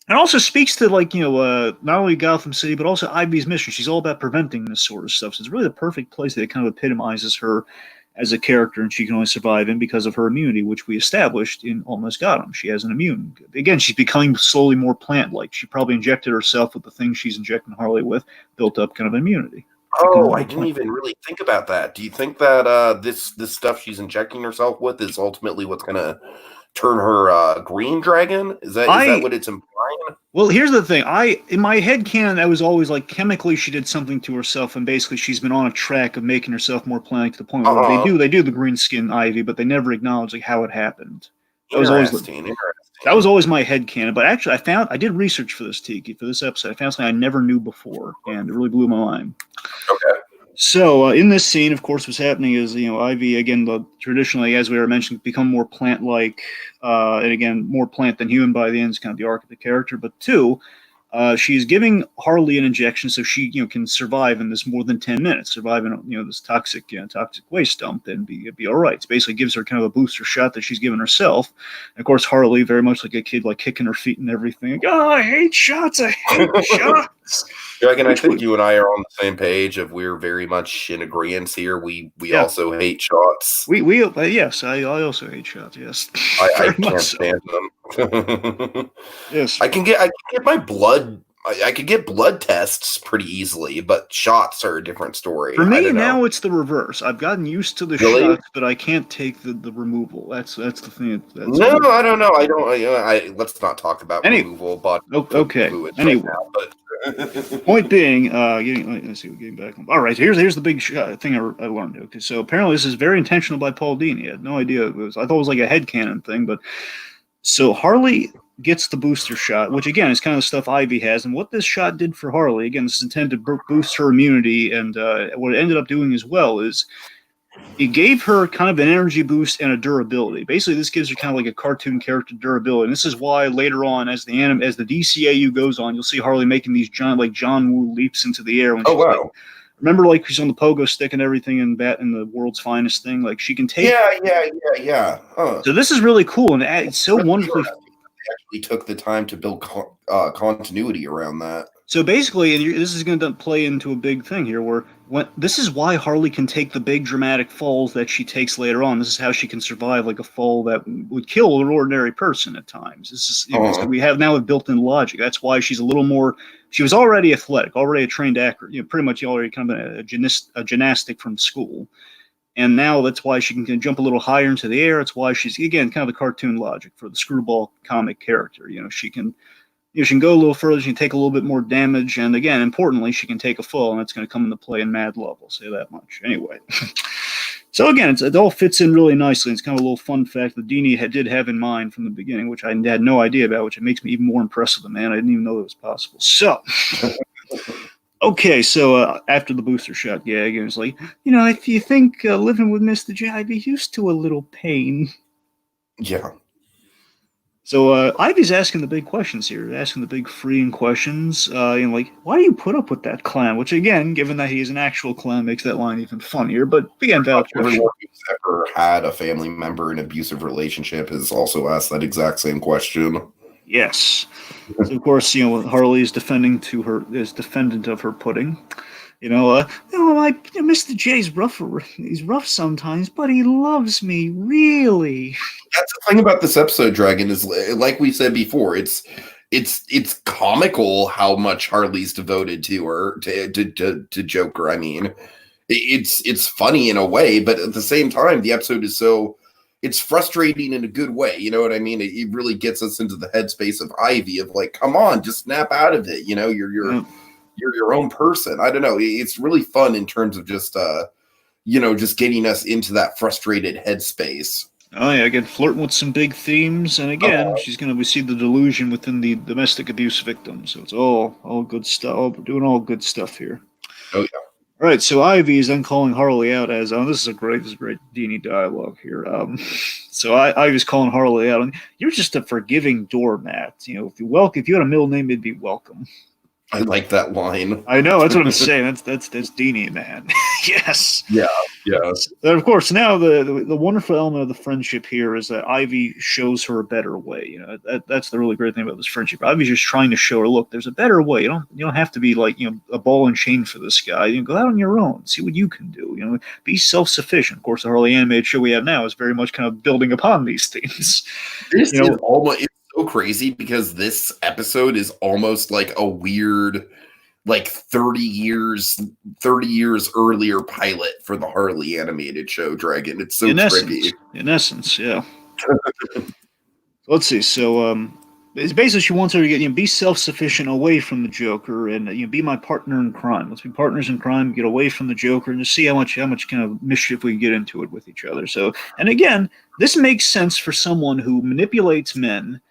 And also speaks to not only Gotham City but also Ivy's mission. She's all about preventing this sort of stuff. So it's really the perfect place that kind of epitomizes her as a character, and she can only survive in because of her immunity, which we established in Almost Got Him. She has an immune. Again, she's becoming slowly more plant-like. She probably injected herself with the things she's injecting Harley with, built up kind of immunity. Oh, I didn't even really think about that. Do you think that this stuff she's injecting herself with is ultimately what's going to turn her green dragon? Is that what it's implying? Well, here's the thing. In my head canon, I was always like, chemically she did something to herself, and basically she's been on a track of making herself more plant to the point where they do the green skin Ivy, but they never acknowledge how it happened. That was always my head canon. But actually, I did research for this Tiki, for this episode. I found something I never knew before, and it really blew my mind. Okay. So in this scene, of course, what's happening is, Ivy, again, traditionally, as we were mentioning, become more plant-like, and again, more plant than human by the end is kind of the arc of the character. But two, she's giving Harley an injection so she, can survive in this more than 10 minutes, survive in, this toxic waste dump and be all right. It basically gives her kind of a booster shot that she's given herself. And of course, Harley, very much like a kid, kicking her feet and everything. I hate shots. I hate shots. Dragon, I think you and I are on the same page. We're very much in agreement here. We also hate shots. Yes, I also hate shots. Yes, I can't stand them. Yes, I can get my blood. I could get blood tests pretty easily, but shots are a different story. For me, now it's the reverse. I've gotten used to the shots, but I can't take the removal. That's the thing. I don't know. I don't. Let's not talk about removal. But okay. Anyway, right now, point being, getting back. All right, here's the big thing I learned. Okay, so apparently this is very intentional by Paul Dini. I had no idea it was. I thought it was like a headcanon thing, but so Harley gets the booster shot, which again is kind of the stuff Ivy has. And what this shot did for Harley, again, this is intended to boost her immunity. And what it ended up doing as well is it gave her kind of an energy boost and a durability. Basically, this gives her kind of like a cartoon character durability. And this is why later on, as the DCAU goes on, you'll see Harley making these giant, like John Woo leaps into the air. When she's remember, she's on the pogo stick and everything in the World's Finest thing. Like she can take. Yeah. Huh. So this is really cool, and it's so wonderfully. Actually took the time to build continuity around that. So basically, and this is going to play into a big thing here, where this is why Harley can take the big dramatic falls that she takes later on. This is how she can survive a fall that would kill an ordinary person at times. This is so we have now a built-in logic. That's why she's a little more. She was already athletic, already a trained actor. Pretty much already kind of a gymnastic from school. And now that's why she can jump a little higher into the air. It's why she's, again, kind of the cartoon logic for the screwball comic character. She can go a little further, she can take a little bit more damage, and again, importantly, she can take a fall, and that's going to come into play in Mad Love. I'll say that much. Anyway. So again, it all fits in really nicely. It's kind of a little fun fact that Dini did have in mind from the beginning, which I had no idea about, which it makes me even more impressed with the man. I didn't even know that was possible. So, okay, so after the booster shot gag, it was like, if you think living with Mr. J, I'd be used to a little pain. Yeah. So Ivy's asking the big questions here, asking the big freeing questions. Why do you put up with that clown? Which, again, given that he's an actual clown, makes that line even funnier. But again, valid question. Everyone who's ever had a family member in an abusive relationship has also asked that exact same question. Yes. So of course, Harley is defendant of her pudding. Mr. J's rough. He's rough sometimes, but he loves me, really. That's the thing about this episode, Dragon, is like we said before, it's comical how much Harley's devoted to her, to Joker. I mean, it's funny in a way, but at the same time, the episode is it's frustrating in a good way. You know what I mean? It really gets us into the headspace of Ivy of like, come on, just snap out of it. You're your own person. I don't know. It's really fun in terms of just just getting us into that frustrated headspace. Oh yeah, again, flirting with some big themes, and again, we see the delusion within the domestic abuse victim. So it's all good stuff. We're doing all good stuff here. Oh yeah. All right, so Ivy is then calling Harley out as, this is great Dini dialogue here. So Ivy's calling Harley out, and you're just a forgiving doormat. If you had a middle name, it'd be Welcome. I like that line. I know, that's what I'm saying. That's Dini, man. Yes. Yeah. Yes. And of course, now the wonderful element of the friendship here is that Ivy shows her a better way. That's the really great thing about this friendship. Ivy's just trying to show her, look, there's a better way. You don't have to be like a ball and chain for this guy. Go out on your own, see what you can do. Be self-sufficient. Of course, the Harley animated show we have now is very much kind of building upon these themes. This is almost. So crazy because this episode is almost like a weird 30 years earlier pilot for the Harley animated show, Dragon. It's so trippy. In essence, yeah. Let's see. So it's basically she wants her to get be self-sufficient away from the Joker and be my partner in crime. Let's be partners in crime, get away from the Joker, and just see how much kind of mischief we can get into it with each other. So, and again, this makes sense for someone who manipulates men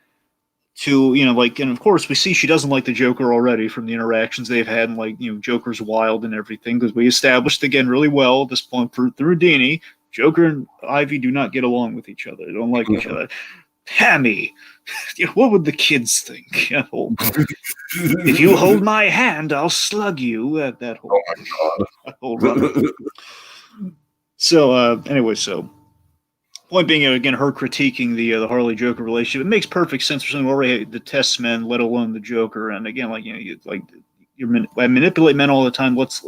to, and of course we see she doesn't like the Joker already from the interactions they've had, and Joker's wild and everything, because we established again really well at this point through Dini, Joker and Ivy do not get along with each other. They don't like each other. Pammy, what would the kids think? If you hold my hand, I'll slug you. That whole, oh my God. That whole run. So anyway, point being, again, her critiquing the Harley Joker relationship, it makes perfect sense for someone who already detests men, let alone the Joker. And again, I manipulate men all the time. Let's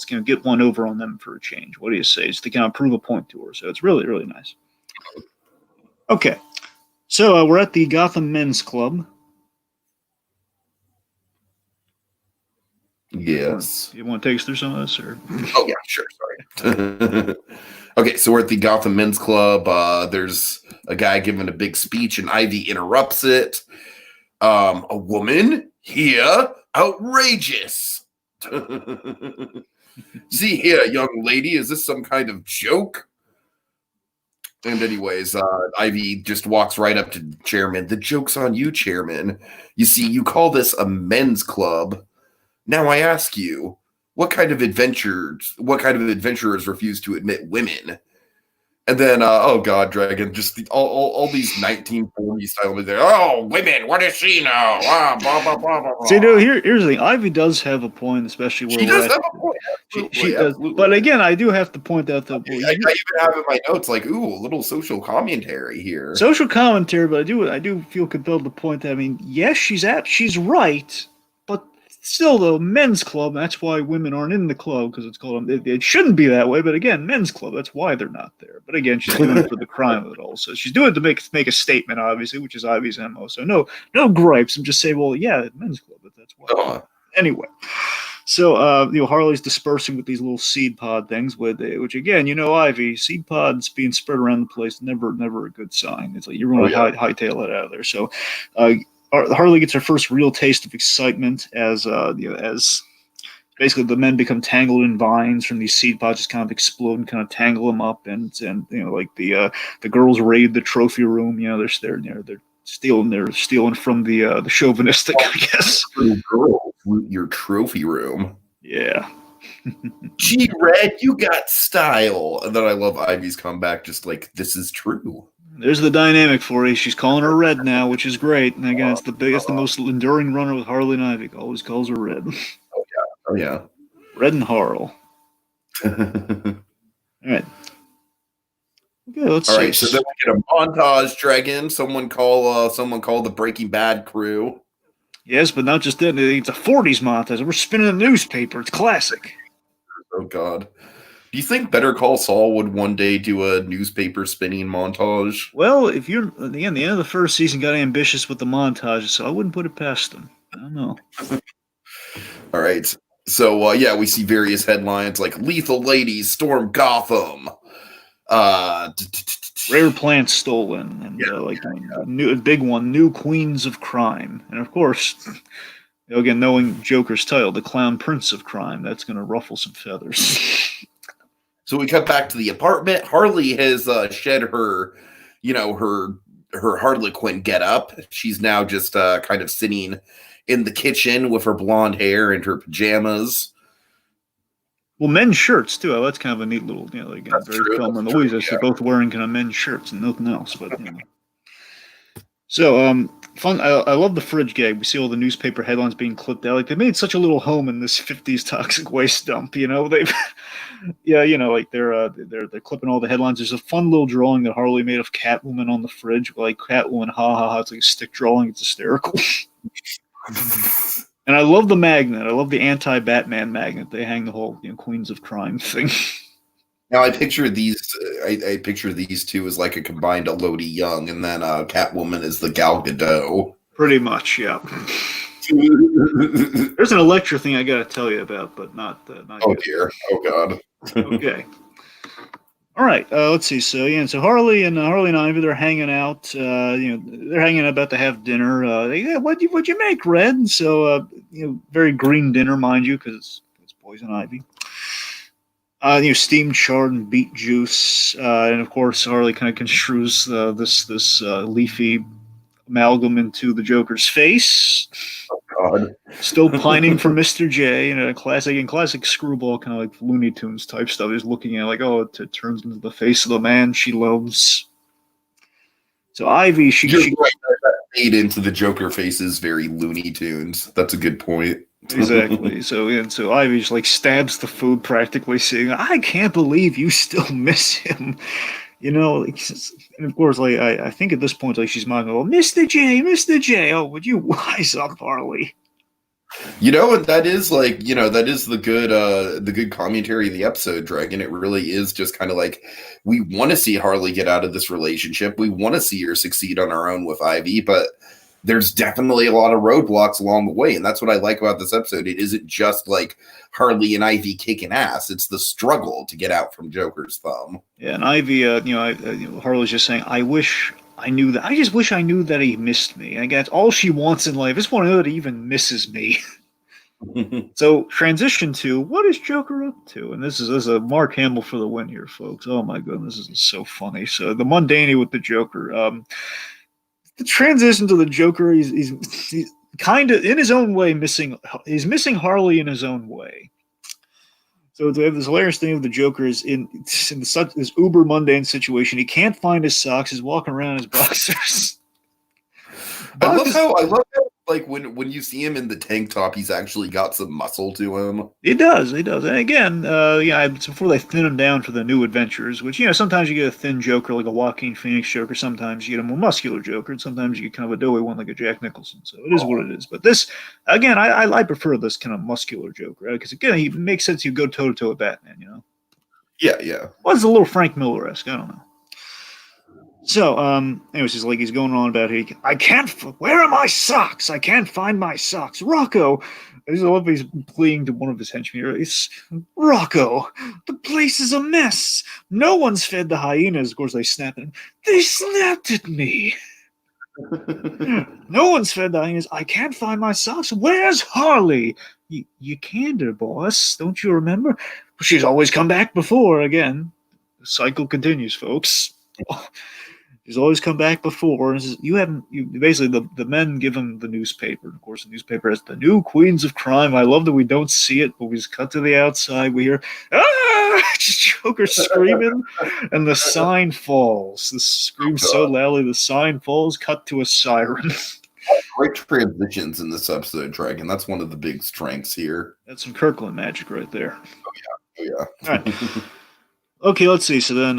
get one over on them for a change. What do you say? Just to kind of prove a point to her. So it's really, really nice. Okay, so we're at the Gotham Men's Club. Yes. You want to take us through some of this, or? Oh yeah, sure. Sorry. Okay, so we're at the Gotham Men's Club. There's a guy giving a big speech, and Ivy interrupts it. A woman here, outrageous. See here, young lady, is this some kind of joke? And anyways, Ivy just walks right up to the chairman. The joke's on you, chairman. You see, you call this a men's club. Now I ask you, what kind of adventurers refuse to admit women? And then, oh God, Dragon, just all these 1940s style movies. Oh, women, what does she know? Ah, blah, blah, blah, blah, blah. See, here's the thing. Ivy does have a point, especially where she does have a point. She does. But again, I do have to point out that I even have in my notes a little social commentary here. Social commentary, but I do feel compelled to point that. Yes, she's right. Still, though, men's club, that's why women aren't in the club, because it's called, it shouldn't be that way, but again, men's club, that's why they're not there. But again, she's doing it for the crime of it all. So she's doing it to make a statement, obviously, which is Ivy's MO. So no gripes. I'm just saying, well, yeah, men's club, but that's why. Anyway, So, Harley's dispersing with these little seed pod things, which again, Ivy, seed pods being spread around the place, never a good sign. It's like you're going to hightail it out of there. So, Harley gets her first real taste of excitement as basically the men become tangled in vines from these seed pods, just kind of explode and kind of tangle them up, and like the girls raid the trophy room. They're stealing from the chauvinistic, I guess. Girls loot your trophy room. Yeah. Gee, Red, you got style. And then I love Ivy's comeback, just like, this is true. There's the dynamic for you. She's calling her Red now, which is great. And again, it's the most enduring runner with Harley and Ivy. Always calls her Red. Oh yeah. Red and Harl. All right. Okay, let's see. All right, so then we get a montage, Dragon. Someone call the Breaking Bad crew. Yes, but not just that. It's a 40s montage. We're spinning a newspaper. It's classic. Oh, God. Do you think Better Call Saul would one day do a newspaper spinning montage? Well, if you're, again, the end of the first season got ambitious with the montages, so I wouldn't put it past them. I don't know. All right. So, we see various headlines like Lethal Ladies Storm Gotham. Rare plants stolen, and a big one, new queens of crime, and of course, again, knowing Joker's title, the Clown Prince of Crime, that's going to ruffle some feathers. So we cut back to the apartment. Harley has shed her Harlequin getup. She's now just kind of sitting in the kitchen with her blonde hair and her pajamas. Well, men's shirts too. That's kind of a neat little, very Thelma and Louise. They're both wearing kind of men's shirts and nothing else. But so fun. I love the fridge gag. We see all the newspaper headlines being clipped out. Like they made such a little home in this '50s toxic waste dump. They've, like they're clipping all the headlines. There's a fun little drawing that Harley made of Catwoman on the fridge. Like Catwoman, ha ha ha. It's like a stick drawing. It's hysterical. And I love the magnet. I love the anti-Batman magnet. They hang the whole Queens of Crime thing. Now I picture these. I picture these two as like a combined Elodie Young, and then Catwoman is the Gal Gadot. Pretty much, yeah. There's an Electra thing I got to tell you about, but not. Oh dear! Oh God! Okay. All right. Let's see. So Harley and Ivy, they're hanging out. They're hanging out about to have dinner. What'd you make, Red? So very green dinner, mind you, because it's Poison Ivy. Steamed chard and beet juice, and of course Harley kind of construes this leafy amalgam into the Joker's face. Oh God! Still pining for Mr. J, classic screwball kind of like Looney Tunes type stuff. He's looking at it like, it turns into the face of the man she loves. So Ivy, she right. That made into the Joker faces very Looney Tunes. That's a good point. Exactly. So Ivy just like stabs the food, practically saying, "I can't believe you still miss him." And of course, like I think at this point, like she's mocking, "Oh, Mr. J, oh, would you wise up, Harley?" And that is the good commentary of the episode, Dragon. It really is just kind of like we want to see Harley get out of this relationship. We want to see her succeed on her own with Ivy, but there's definitely a lot of roadblocks along the way, and that's what I like about this episode. It isn't just like Harley and Ivy kicking ass; it's the struggle to get out from Joker's thumb. Yeah, and Ivy, Harley's just saying, "I wish I knew that. I just wish I knew that he missed me." And again, that's all she wants in life. I just want to know that he even misses me. So transition to what is Joker up to, and this is a Mark Hamill for the win here, folks. Oh my goodness, this is so funny. So the mundanity with the Joker. The transition to the Joker, he's kind of in his own way missing. He's missing Harley in his own way. So we have this hilarious thing of the Joker is in such this uber mundane situation. He can't find his socks. He's walking around in his boxers. I love how like when you see him in the tank top, he's actually got some muscle to him. He does. And again, it's before they thin him down for the new adventures, which sometimes you get a thin Joker like a Joaquin Phoenix Joker. Sometimes you get a more muscular Joker, and sometimes you get kind of a doughy one like a Jack Nicholson. So it is what it is. But this, again, I prefer this kind of muscular Joker because again, he makes sense. You go toe to toe with Batman. Yeah. Well, it's a little Frank Miller-esque. I don't know. So, anyways, he's going on about where are my socks? I can't find my socks. Rocco, I just love he's pleading to one of his henchmen. It's Rocco. The place is a mess. No one's fed the hyenas. Of course, they snap at him. They snapped at me. No one's fed the hyenas. I can't find my socks. Where's Harley? You canned her, boss. Don't you remember? She's always come back before. Again, the cycle continues, folks. He's always come back before. And says, basically the men give him the newspaper. Of course, the newspaper has the new queens of crime. I love that we don't see it, but we just cut to the outside. We hear Joker screaming, and the sign falls. The scream so loudly, the sign falls. Cut to a siren. Great transitions in this episode, Dragon. That's one of the big strengths here. That's some Kirkland magic right there. Oh yeah. All right. Okay, let's see. So then,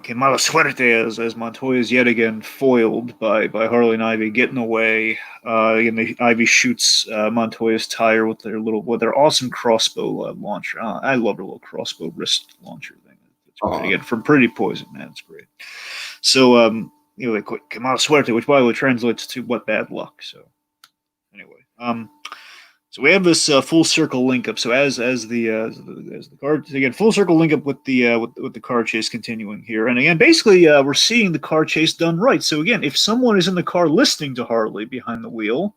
que mala suerte as Montoya is yet again foiled by Harley and Ivy getting away. And Ivy shoots Montoya's tire with their awesome crossbow launcher. I love her little crossbow wrist launcher thing. It's great. Again, from Pretty Poison, man, it's great. So, que mala suerte, which by the way translates to what bad luck. So, anyway, so we have this full circle link up. So as the car again, full circle link up with the car chase continuing here, and again, basically we're seeing the car chase done right. So again, if someone is in the car listening to Harley behind the wheel,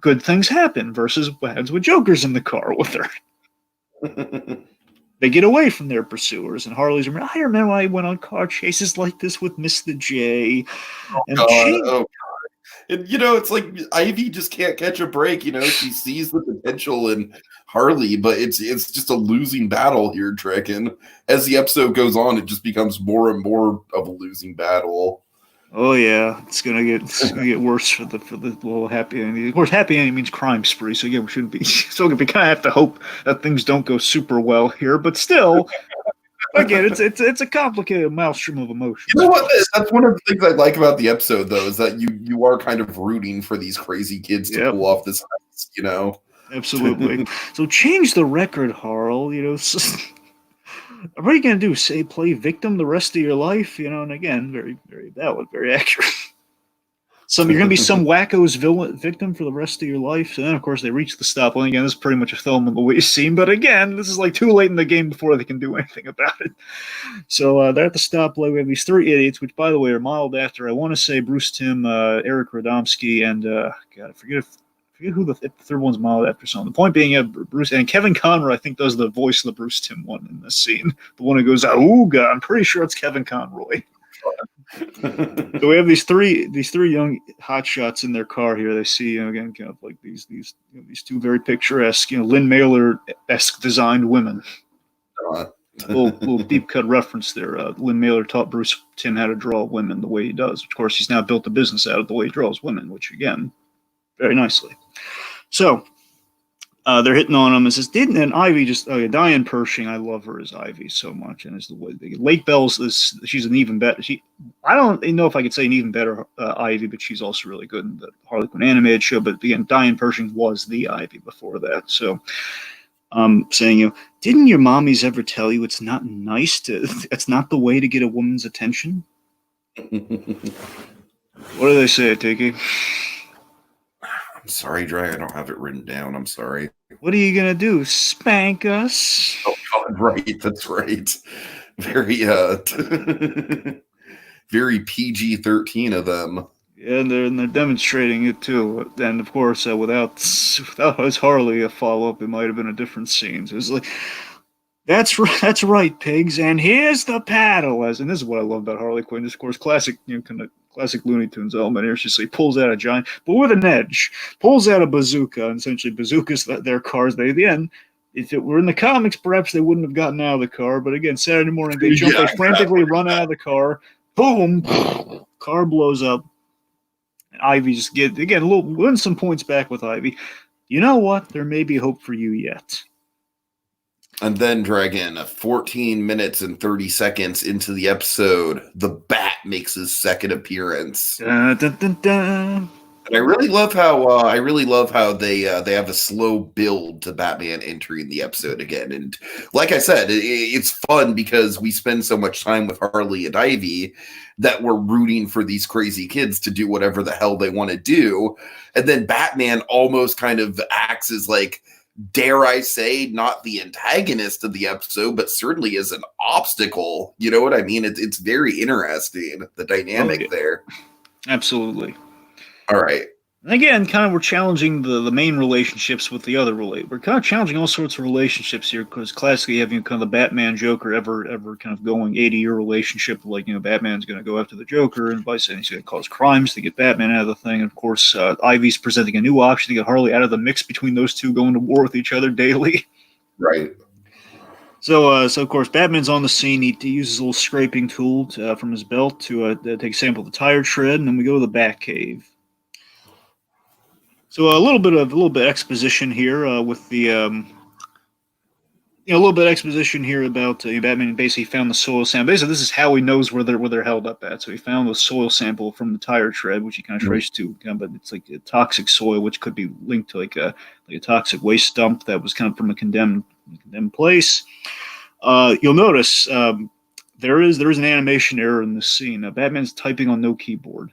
good things happen. Versus what happens when Joker's in the car with her. They get away from their pursuers, and Harley's. I remember I went on car chases like this with Mr. J. And, it's like Ivy just can't catch a break. She sees the potential in Harley, but it's just a losing battle here, Dragon. As the episode goes on, it just becomes more and more of a losing battle. Oh yeah, it's gonna get worse for the little happy ending. Of course, happy ending means crime spree, so yeah, we shouldn't be. So we kind of have to hope that things don't go super well here, but still. Again, it's a complicated maelstrom of emotions. You know what? That's one of the things I like about the episode, though, is that you are kind of rooting for these crazy kids to pull off this heist, Absolutely. So change the record, Harl. What are you gonna do? Say play victim the rest of your life? And again, very, very valid, very accurate. You're going to be some wacko's victim for the rest of your life. So then, of course, they reach the stop line. Again, this is pretty much a film of the way scene. But again, this is like too late in the game before they can do anything about it. So they're at the stoplight. We have these three idiots, which, by the way, are modeled after, I want to say, Bruce Timm, Eric Radomski, and God, I forget who the third one's modeled after. So the point being, Bruce and Kevin Conroy, I think, does the voice of the Bruce Timm one in this scene. The one who goes, "Ooga," I'm pretty sure it's Kevin Conroy. So we have these three young hotshots in their car here. They see again kind of like these two very picturesque, Lynn Mailer-esque designed women. Little deep cut reference there. Lynn Mailer taught Bruce Timm how to draw women the way he does. Of course, he's now built a business out of the way he draws women, which again, very nicely. So they're hitting on him and says, and Ivy Diane Pershing, I love her as Ivy so much. And as the way Lake Bell's she's an even better, I don't know if I could say an even better Ivy, but she's also really good in the Harley Quinn animated show. But again, Diane Pershing was the Ivy before that. So saying, didn't your mommies ever tell you it's not the way to get a woman's attention? What do they say, Tiki? I'm sorry, Dre. I don't have it written down. I'm sorry. What are you gonna do? Spank us? Oh God, right. That's right. Very very PG-13 of them. Yeah, and they're demonstrating it too. And of course, without his Harley a follow up, it might have been a different scene. So it's like, that's right, pigs. And here's the paddle. And this is what I love about Harley Quinn. This, of course, classic, kind of classic Looney Tunes element here. She pulls out a giant, but with an edge, pulls out a bazooka, and essentially bazookas their cars. They at the end. If it were in the comics, perhaps they wouldn't have gotten out of the car. But again, Saturday morning, they jump, they frantically run out of the car. Boom! Car blows up. And Ivy just win some points back with Ivy. You know what? There may be hope for you yet. And then, Dragon, 14 minutes and 30 seconds into the episode, the Bat makes his second appearance. Dun, dun, dun, dun. And I really love how they have a slow build to Batman entering the episode again. And like I said, it's fun because we spend so much time with Harley and Ivy that we're rooting for these crazy kids to do whatever the hell they want to do. And then Batman almost kind of acts as like, dare I say, not the antagonist of the episode, but certainly as an obstacle. You know what I mean? It's very interesting, the dynamic there. Absolutely. All right. And again, kind of we're challenging the main relationships with the other We're kind of challenging all sorts of relationships here because classically you have kind of the Batman Joker ever kind of going 80-year relationship. Like, Batman's going to go after the Joker and vice versa. He's going to cause crimes to get Batman out of the thing. And of course, Ivy's presenting a new option to get Harley out of the mix between those two going to war with each other daily. Right. So of course, Batman's on the scene. He uses a little scraping tool from his belt to take a sample of the tire tread, and then we go to the Batcave. So a little bit exposition here with the a little bit exposition here about Batman basically found the soil sample. Basically, this is how he knows where they're held up at. So he found the soil sample from the tire tread, which he kind of traced to, but it's like a toxic soil, which could be linked to like a toxic waste dump that was kind of from a condemned place. You'll notice there is an animation error in this scene. Batman's typing on no keyboard.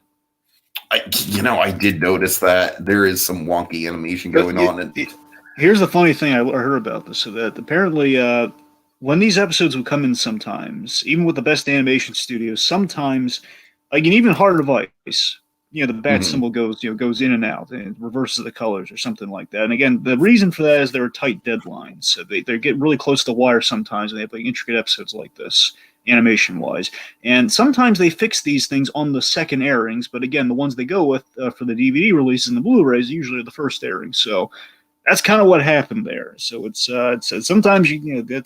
I did notice that there is some wonky animation going on. Here's the funny thing I heard about this. So that apparently when these episodes would come in sometimes, even with the best animation studios, sometimes, like an even harder device, the bat symbol goes in and out and reverses the colors or something like that. And again, the reason for that is there are tight deadlines. So they get really close to the wire sometimes, and they have like intricate episodes like this, animation-wise. And sometimes they fix these things on the second airings, but again, the ones they go with for the DVD releases and the Blu-rays usually are the first airing. So that's kind of what happened there. So it's sometimes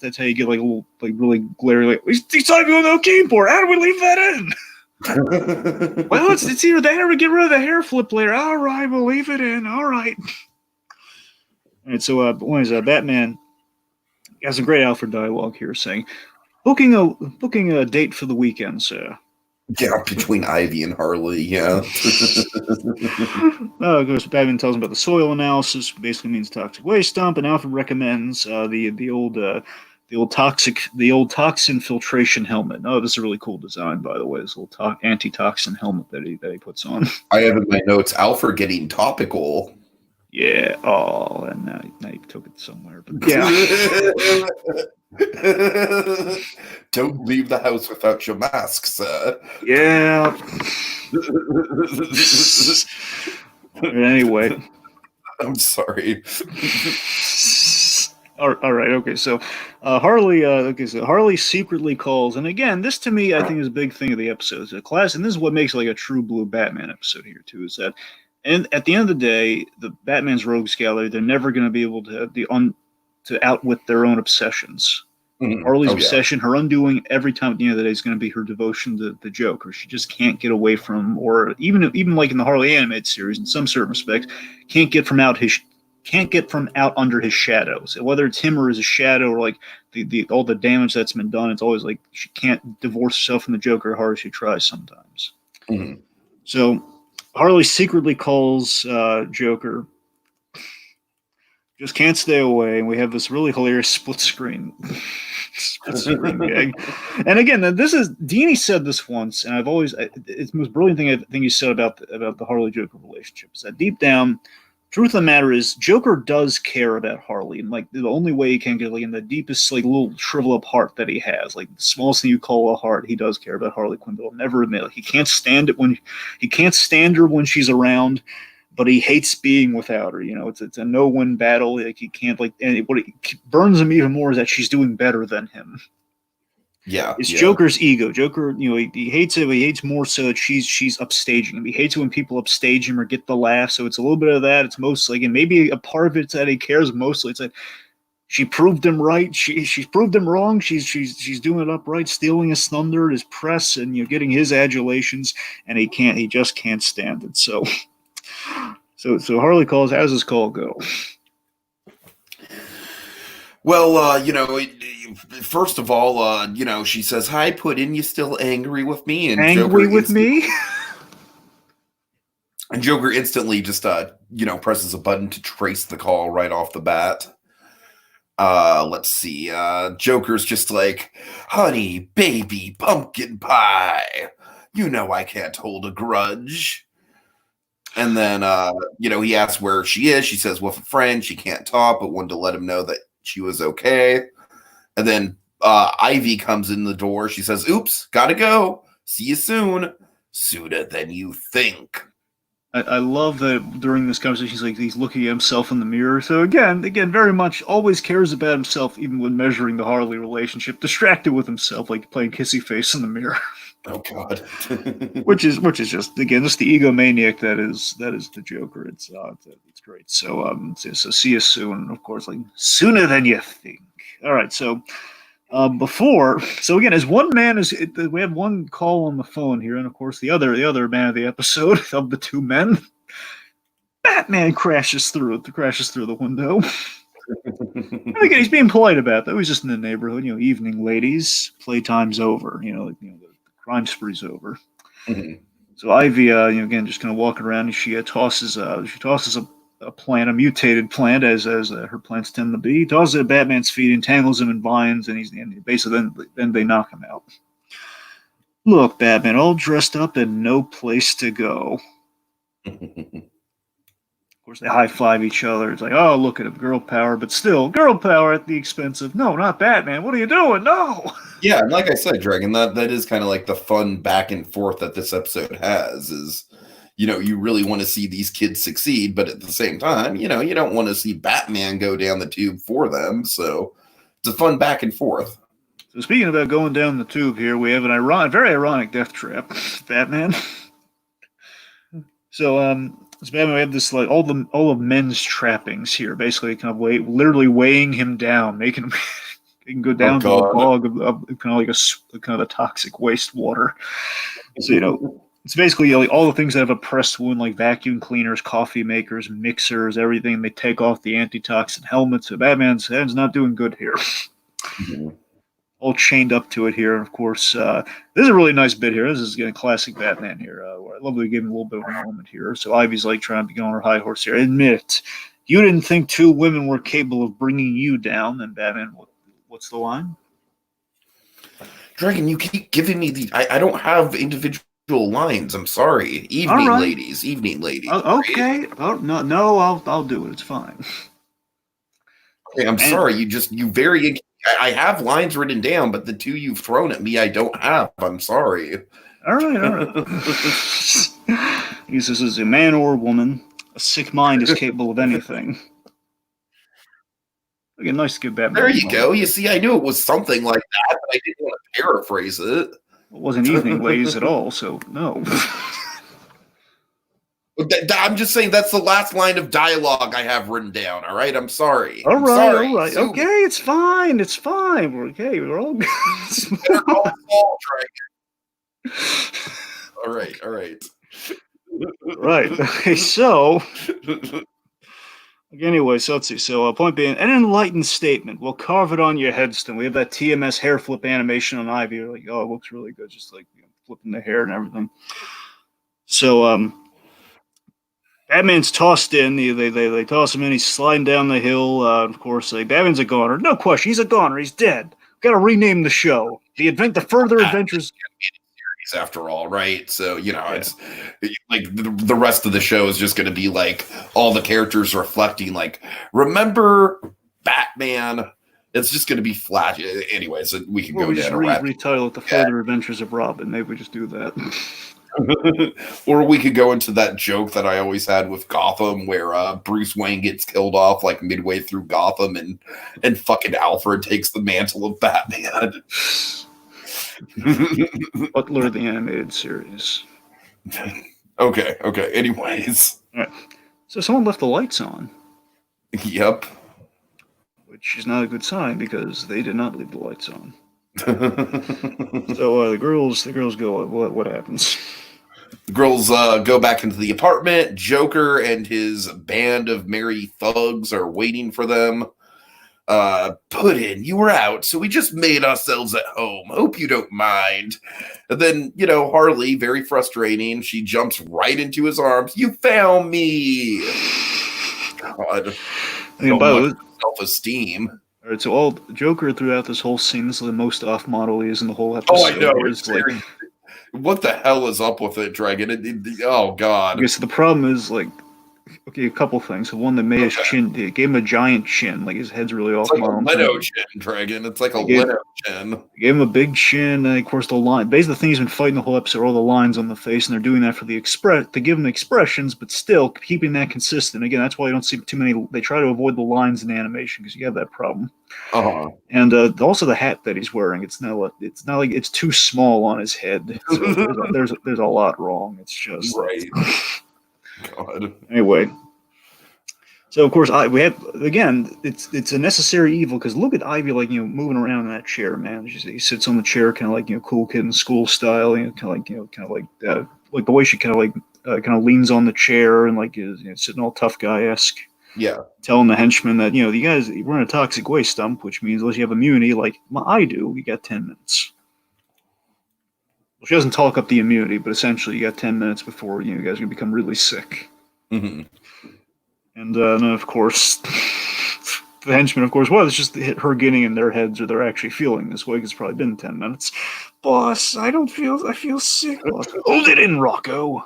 that's how you get like a little like really glary like he's typing on no keyboard. How do we leave that in? Well, it's either that or we get rid of the hair flip later. All right, we'll leave it in. All right. And so Batman has some great Alfred dialogue here saying, Booking a date for the weekend, sir. Yeah, between Ivy and Harley, yeah. Of course, Batman tells him about the soil analysis, basically means toxic waste dump, and Alfred recommends the old toxin filtration helmet. Oh, this is a really cool design, by the way. This little anti-toxin helmet that he puts on. I have in my notes Alfred getting topical. Yeah. Oh, and now you took it somewhere, but yeah. Don't leave the house without your mask, sir. Yeah. Anyway. I'm sorry. All right. Okay. So, Harley. So Harley secretly calls, and again, this to me, I think, is a big thing of the episode. It's a class, and this is what makes like a true blue Batman episode here too. Is that, and at the end of the day, the Batman's rogues gallery, they're never going to be able to to outwit their own obsessions. Mm-hmm. Harley's obsession, her undoing every time at the end of the day is going to be her devotion to the Joker. She just can't get away from, or even like in the Harley animated series, in some certain respects, can't get from out under his shadow. So whether it's him or his shadow, or like all the damage that's been done, it's always like she can't divorce herself from the Joker, hard as she tries sometimes. Mm-hmm. So Harley secretly calls Joker. Just can't stay away, and we have this really hilarious split screen gag. And again, this is Dini said this once, and it's the most brilliant thing I think he said about the Harley Joker relationship is that deep down, truth of the matter is Joker does care about Harley, and like the only way he can get like in the deepest like little shrivel up heart that he has, like the smallest thing you call a heart, he does care about Harley Quinn. But he'll never admit it. He can't stand her when she's around. But he hates being without her. It's a no-win battle. Like he can't and what burns him even more is that she's doing better than him. Yeah, it's Joker's ego. Joker, he hates it. But he hates more so that she's upstaging him. He hates it when people upstage him or get the laugh. So it's a little bit of that. It's mostly, and maybe a part of it's that he cares. Mostly, it's like she proved him right. She's proved him wrong. She's doing it upright, stealing his thunder, his press, and getting his adulations. And he just can't stand it. So Harley calls. How does this call go? Well, first of all, she says, "Hi, Puddin', you still angry with me?" And angry with me? And Joker instantly just presses a button to trace the call right off the bat. Let's see. Joker's just like, honey, baby, pumpkin pie. You know I can't hold a grudge. And then, he asks where she is. She says with a friend. She can't talk, but wanted to let him know that she was okay. And then Ivy comes in the door. She says, oops, gotta go. See you soon. Sooner than you think. I love that during this conversation, he's looking at himself in the mirror. So again, very much always cares about himself, even when measuring the Harley relationship. Distracted with himself, like playing kissy face in the mirror. Oh God. which is just the egomaniac that is the Joker. It's great. So see you soon. Of course, like sooner than you think. All right, so. As one man we have one call on the phone here, and of course the other man of the episode of the two men, Batman crashes through the window. And again, he's being polite about that. He's just in the neighborhood, evening, ladies, playtime's over. The crime spree's over. Mm-hmm. So Ivy, again, just kind of walking around, and she tosses a plant, a mutated plant, as her plants tend to be. He tosses it at Batman's feet, entangles him in vines, and basically then they knock him out. Look, Batman, all dressed up and no place to go. Of course, they high five each other. It's like, oh, look at him, girl power, but still, girl power at the expense of no, not Batman. What are you doing? No. Yeah, and like I said, Dragon, that is kind of like the fun back and forth that this episode has. Is you really want to see these kids succeed, but at the same time, you don't want to see Batman go down the tube for them. So it's a fun back and forth. So speaking about going down the tube here, we have a very ironic death trap, Batman. So, as Batman, we have this like all of men's trappings here, basically kind of literally weighing him down, making him he can go down to a bog of kind of a toxic wastewater. So it's basically all the things that have oppressed women, like vacuum cleaners, coffee makers, mixers, everything. They take off the antitoxin helmets. So Batman's not doing good here. Mm-hmm. All chained up to it here. And of course, this is a really nice bit here. This is getting classic Batman here. I love that we gave him a little bit of a moment here. So Ivy's like trying to be on her high horse here. Admit, you didn't think two women were capable of bringing you down. And Batman, what's the line? Dragon, you keep giving me I don't have individual lines. I'm sorry. Evening, right. Ladies. Okay. Oh no. I'll do it. It's fine. Okay, I'm sorry. You very. I have lines written down, but the two you've thrown at me, I don't have. I'm sorry. All right. He says, "As a man or a woman, a sick mind is capable of anything." Again, nice to give Batman. There you go. You see, I knew it was something like that, but I didn't want to paraphrase it. It wasn't evening ladies at all, so no. I'm just saying that's the last line of dialogue I have written down. All right, I'm sorry. All right. So, okay, it's fine. We're okay. We're all good. All right. Right. Okay, so anyway, so let's see. So point being, an enlightened statement. We'll carve it on your headstone. We have that TMS hair flip animation on Ivy. You're like, oh, it looks really good, just like flipping the hair and everything. So Batman's tossed in. They toss him in. He's sliding down the hill. Of course, Batman's a goner. No question, he's a goner. He's dead. Got to rename the show. The further adventures. After all, right? So it's like the rest of the show is just going to be like all the characters reflecting, like, remember Batman. It's just going to be flat. Anyway, so we can go down and retitle it The Further Adventures of Robin. Maybe we just do that. Or we could go into that joke that I always had with Gotham, where Bruce Wayne gets killed off like midway through Gotham, and fucking Alfred takes the mantle of Batman. Butler, the animated series. Okay. Anyways, all right. So someone left the lights on. Yep. Which is not a good sign because they did not leave the lights on. So the girls go. What happens? The girls go back into the apartment. Joker and his band of merry thugs are waiting for them. Puddin', you were out, so we just made ourselves at home. Hope you don't mind. And then, Harley, very frustrating, she jumps right into his arms. You found me. God. I mean, by the way, self-esteem. All right, so all Joker throughout this whole scene, this is the most off-model he is in the whole episode. Oh, I know. It's like, what the hell is up with it, Dragon? Oh, God. Okay, so the problem is, like, okay, a couple things. So one, they made his chin, they gave him a giant chin, like his head's really off. It's like a Leto chin, Dragon. It's like a Leto chin. They gave him a big chin, and of course the line. Basically, the thing he's been fighting the whole episode are all the lines on the face, and they're doing that for the to give him expressions, but still keeping that consistent. Again, that's why you don't see too many. They try to avoid the lines in animation because you have that problem. And also the hat that he's wearing. It's not like it's too small on his head. So there's a lot wrong. It's just right. God. Anyway, so of course we have again. It's a necessary evil because look at Ivy moving around in that chair, man. He sits on the chair, kind of like cool kid in school style. Kind of like the way she kind of leans on the chair and like is sitting all tough guy-esque. Yeah, telling the henchmen that you guys we're in a toxic waste dump, which means unless you have immunity like I do, you got 10 minutes. Well, she doesn't talk up the immunity, but essentially you got 10 minutes before you guys are gonna become really sick. Mm-hmm. And then of course, the henchmen, of course, it's just her getting in their heads, or they're actually feeling this way. It's probably been 10 minutes. Boss, I feel sick. Boss, hold it in, Rocco.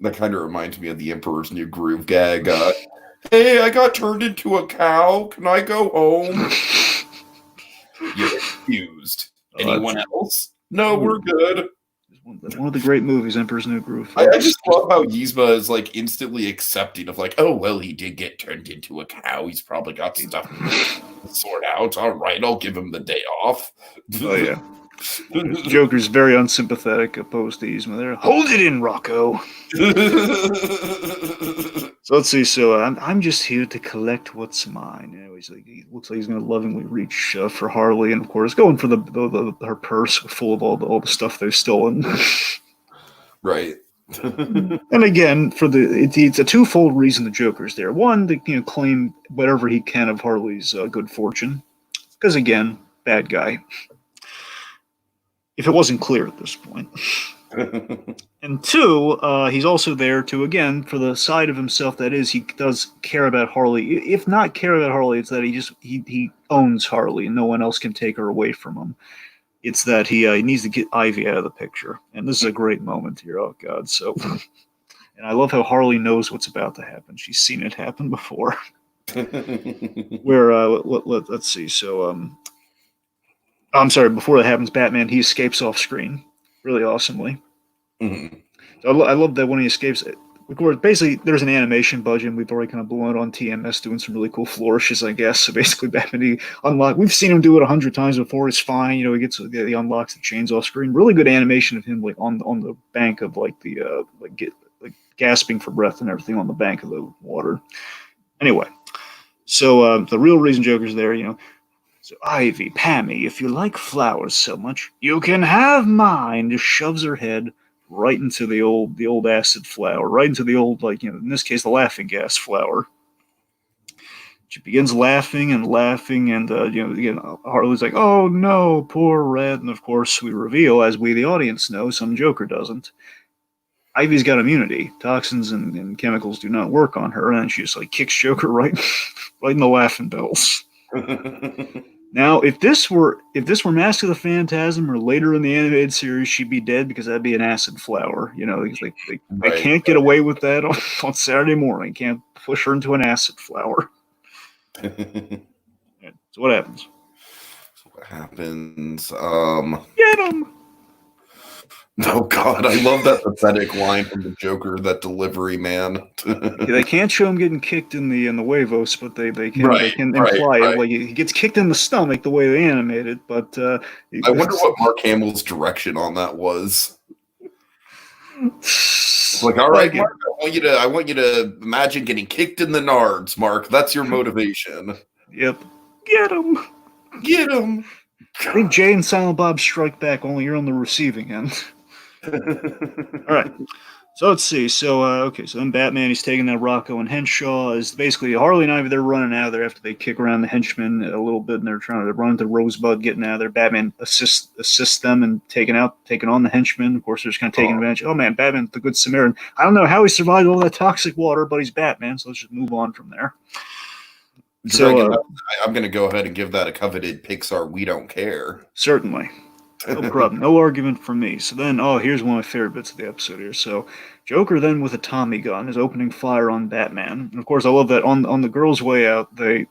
That kind of reminds me of the Emperor's New Groove gag. Hey, I got turned into a cow. Can I go home? You're confused. Anyone else? No, we're good. One of the great movies, Emperor's New Groove. I just love how Yzma is like instantly accepting of like, oh, well, he did get turned into a cow. He's probably got stuff to sort out. All right, I'll give him the day off. Oh, yeah. Joker's very unsympathetic, opposed to Yzma there. Hold it in, Rocco. So let's see. So I'm just here to collect what's mine. Anyways, he looks like he's going to lovingly reach for Harley, and of course, going for her purse full of all the stuff they've stolen. Right. And again, it's a twofold reason the Joker's there. One, to claim whatever he can of Harley's good fortune, because again, bad guy. If it wasn't clear at this point. And two, he's also there to, again, for the side of himself that is, he does care about Harley. If not care about Harley, it's that he owns Harley and no one else can take her away from him. It's that he needs to get Ivy out of the picture. And this is a great moment here. Oh, God. So, and I love how Harley knows what's about to happen. She's seen it happen before. Where, let's see. So, I'm sorry, before that happens, Batman, he escapes off screen really awesomely. Mm-hmm. So I love that when he escapes. Of course, basically, there's an animation budget, and we've already kind of blown it on TMS doing some really cool flourishes, I guess. So basically, Batman, we've seen him do it 100 times before. It's fine. He unlocks the chains off screen. Really good animation of him, like on the bank of gasping for breath and everything on the bank of the water. Anyway, so the real reason Joker's there, So Ivy, Pammy, if you like flowers so much, you can have mine. Just shoves her head right into the old acid flower, right into the old, in this case, the laughing gas flower. She begins laughing, and again, Harley's like, oh no, poor Red. And of course, we reveal, as we the audience know, some Joker doesn't. Ivy's got immunity. Toxins and chemicals do not work on her, and she just kicks Joker right in the laughing bells. Now, if this were Mask of the Phantasm or later in the animated series, she'd be dead because that'd be an acid flower. They can't get away with that on Saturday morning. Can't push her into an acid flower. So what happens? Get him! Oh God, I love that pathetic line from the Joker, that delivery, man. They can't show him getting kicked in the huevos, but they can imply it. Like he gets kicked in the stomach the way they animate it. But I wonder what Mark Hamill's direction on that was. Like, all right, Mark, I want you to imagine getting kicked in the nards, Mark. That's your motivation. Yep. Get him. Get him. I think Jay and Silent Bob Strike Back, only you're on the receiving end. All right. So let's see. So okay. So then Batman, he's taking that Rocco and Henshaw. Is basically Harley and Ivy. They're running out of there after they kick around the henchmen a little bit, and they're trying to run into Rosebud, getting out of there. Batman assists them and taking on the henchmen. Of course, they're just kind of taking advantage. Oh man, Batman's the good Samaritan. I don't know how he survived all that toxic water, but he's Batman. So let's just move on from there. Dragon, I'm going to go ahead and give that a coveted Pixar. We don't care. Certainly. No problem. No argument from me. So then, here's one of my favorite bits of the episode here. So Joker then with a Tommy gun is opening fire on Batman. And of course, I love that on the girls' way out, they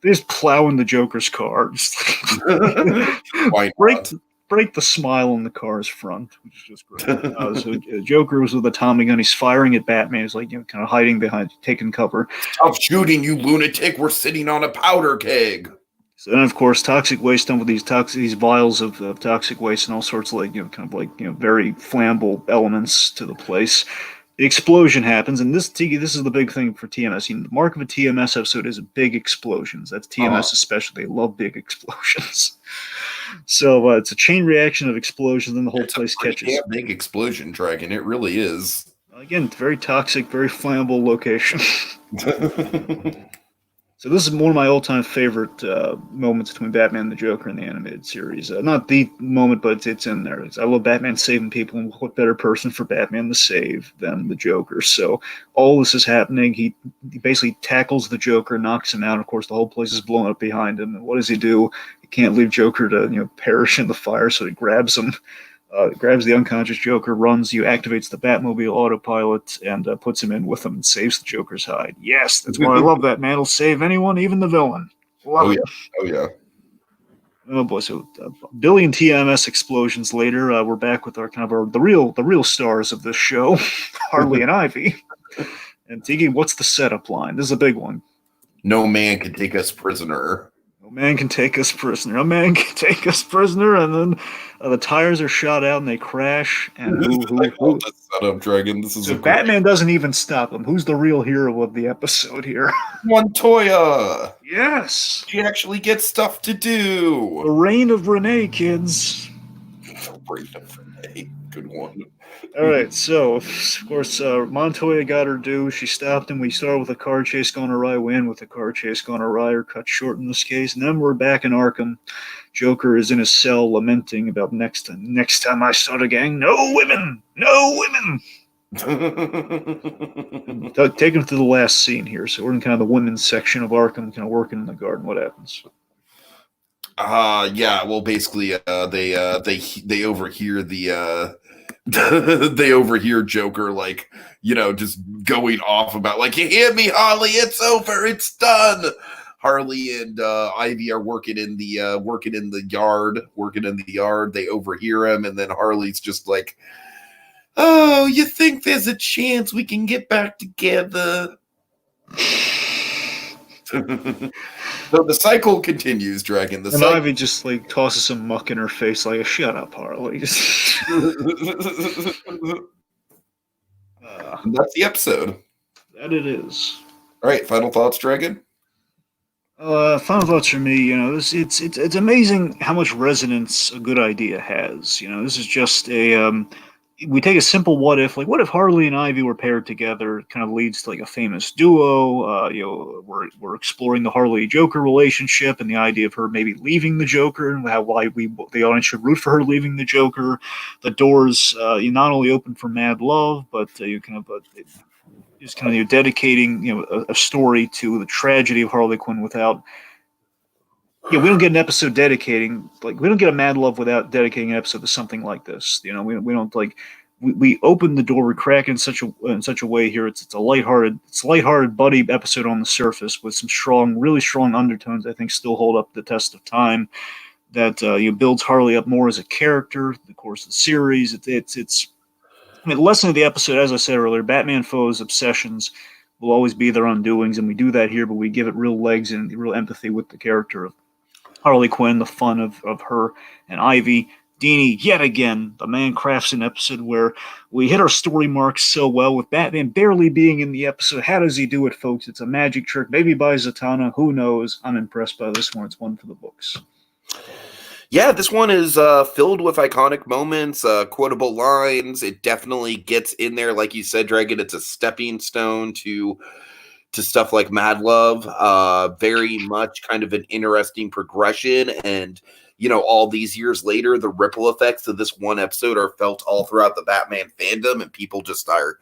just plow in the Joker's car. Just Why break the smile on the car's front, which is just great. So Joker was with a Tommy gun. He's firing at Batman. He's like, kind of hiding behind, taking cover. Stop shooting, you lunatic! We're sitting on a powder keg. So then, of course, toxic waste done with these vials of toxic waste and all sorts of very flammable elements to the place. The explosion happens, and this is the big thing for TMS. The mark of a TMS episode is big explosions. That's TMS especially. They love big explosions. So it's a chain reaction of explosions, and the whole place catches. Yeah, big explosion, Dragon. It really is. Again, very toxic, very flammable location. So this is one of my all-time favorite moments between Batman and the Joker in the animated series. Not the moment, but it's in there. I love Batman saving people, and what better person for Batman to save than the Joker? So all this is happening. He basically tackles the Joker, knocks him out. Of course, the whole place is blown up behind him. And what does he do? He can't leave Joker to perish in the fire, so he grabs him. Grabs the unconscious Joker, runs, activates the Batmobile autopilot, and puts him in with him and saves the Joker's hide. Yes, that's why I love that, man. He'll save anyone, even the villain. Love it. Oh, yeah. Oh, boy. So, billion TMS explosions later, we're back with the real stars of this show, Harley and Ivy. And Tiki, what's the setup line? This is a big one. No man can take us prisoner. No man can take us prisoner. No man can take us prisoner. And then the tires are shot out and they crash. And who setup, Dragon. This is so Batman doesn't even stop him. Who's the real hero of the episode here? Montoya. Yes. She actually gets stuff to do. The reign of Renee, kids. The reign of Renee. Good one. All right, so, of course, Montoya got her due. She stopped him. We started with a car chase gone awry. We end with a car chase gone awry, or cut short in this case. And then we're back in Arkham. Joker is in his cell lamenting about next time I start a gang, no women! No women! Take him to the last scene here. So we're in kind of the women's section of Arkham, kind of working in the garden. What happens? Yeah, well, basically, they overhear the they overhear Joker just going off about you hear me, Harley, it's over, it's done. Harley and Ivy are working in the yard. They overhear him, and then Harley's just like, "Oh, you think there's a chance we can get back together?" So the cycle continues, Dragon. Ivy just tosses some muck in her face, like, "Shut up, Harley." And that's the episode. That it is. All right, final thoughts, Dragon. Final thoughts for me. It's amazing how much resonance a good idea has. This is just we take a simple what if, what if Harley and Ivy were paired together? It kind of leads to a famous duo. We're exploring the Harley Joker relationship and the idea of her maybe leaving the Joker, and why the audience should root for her leaving the Joker. The doors you not only open for mad love, but you're dedicating a story to the tragedy of Harley Quinn without. We don't get an episode dedicating we don't get a Mad Love without dedicating an episode to something like this. We don't we open the door, we crack it in such a way here. It's a lighthearted buddy episode on the surface with some really strong undertones. I think still hold up the test of time. That builds Harley up more as a character. Of course, the series the lesson of the episode, as I said earlier, Batman foes obsessions will always be their undoings, and we do that here, but we give it real legs and real empathy with the character of Harley Quinn, the fun of her and Ivy. Dini, yet again, the man crafts an episode where we hit our story marks so well with Batman barely being in the episode. How does he do it, folks? It's a magic trick, maybe by Zatanna. Who knows? I'm impressed by this one. It's one for the books. Yeah, this one is filled with iconic moments, quotable lines. It definitely gets in there, like you said, Dragon. It's a stepping stone to stuff like Mad Love. Very much kind of an interesting progression, and all these years later, the ripple effects of this one episode are felt all throughout the Batman fandom, and people just are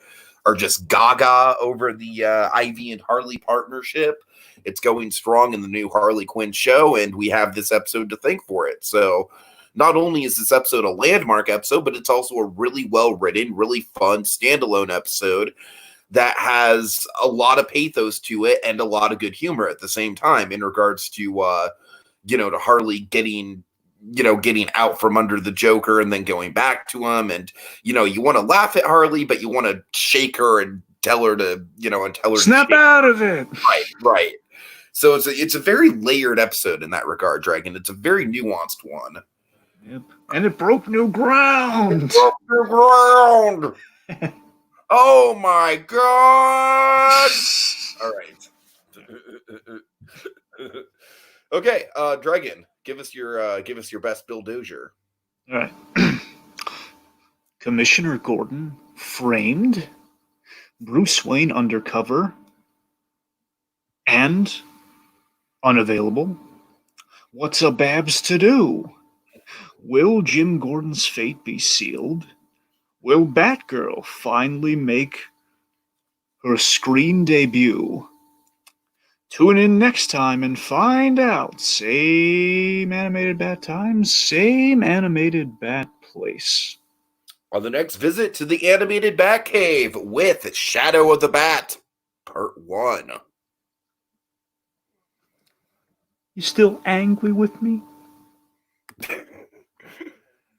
just gaga over the Ivy and Harley partnership. It's going strong in the new Harley Quinn show, and we have this episode to thank for it. So not only is this episode a landmark episode, but it's also a really well-written, really fun standalone episode that has a lot of pathos to it and a lot of good humor at the same time in regards to, to Harley getting out from under the Joker and then going back to him. And, you want to laugh at Harley, but you want to shake her and tell her to, snap out of it. Right. So it's a very layered episode in that regard, Dragon. It's a very nuanced one. Yep. And it broke new ground. Oh my God! All right. Okay, Dragon, give us your best Bill Dozier. All right. Commissioner Gordon framed, Bruce Wayne undercover, and unavailable. What's a Babs to do? Will Jim Gordon's fate be sealed? Will Batgirl finally make her screen debut? Tune in next time and find out. Same animated bat times, same animated bat place. On the next visit to the animated Batcave with Shadow of the Bat, Part 1. You still angry with me?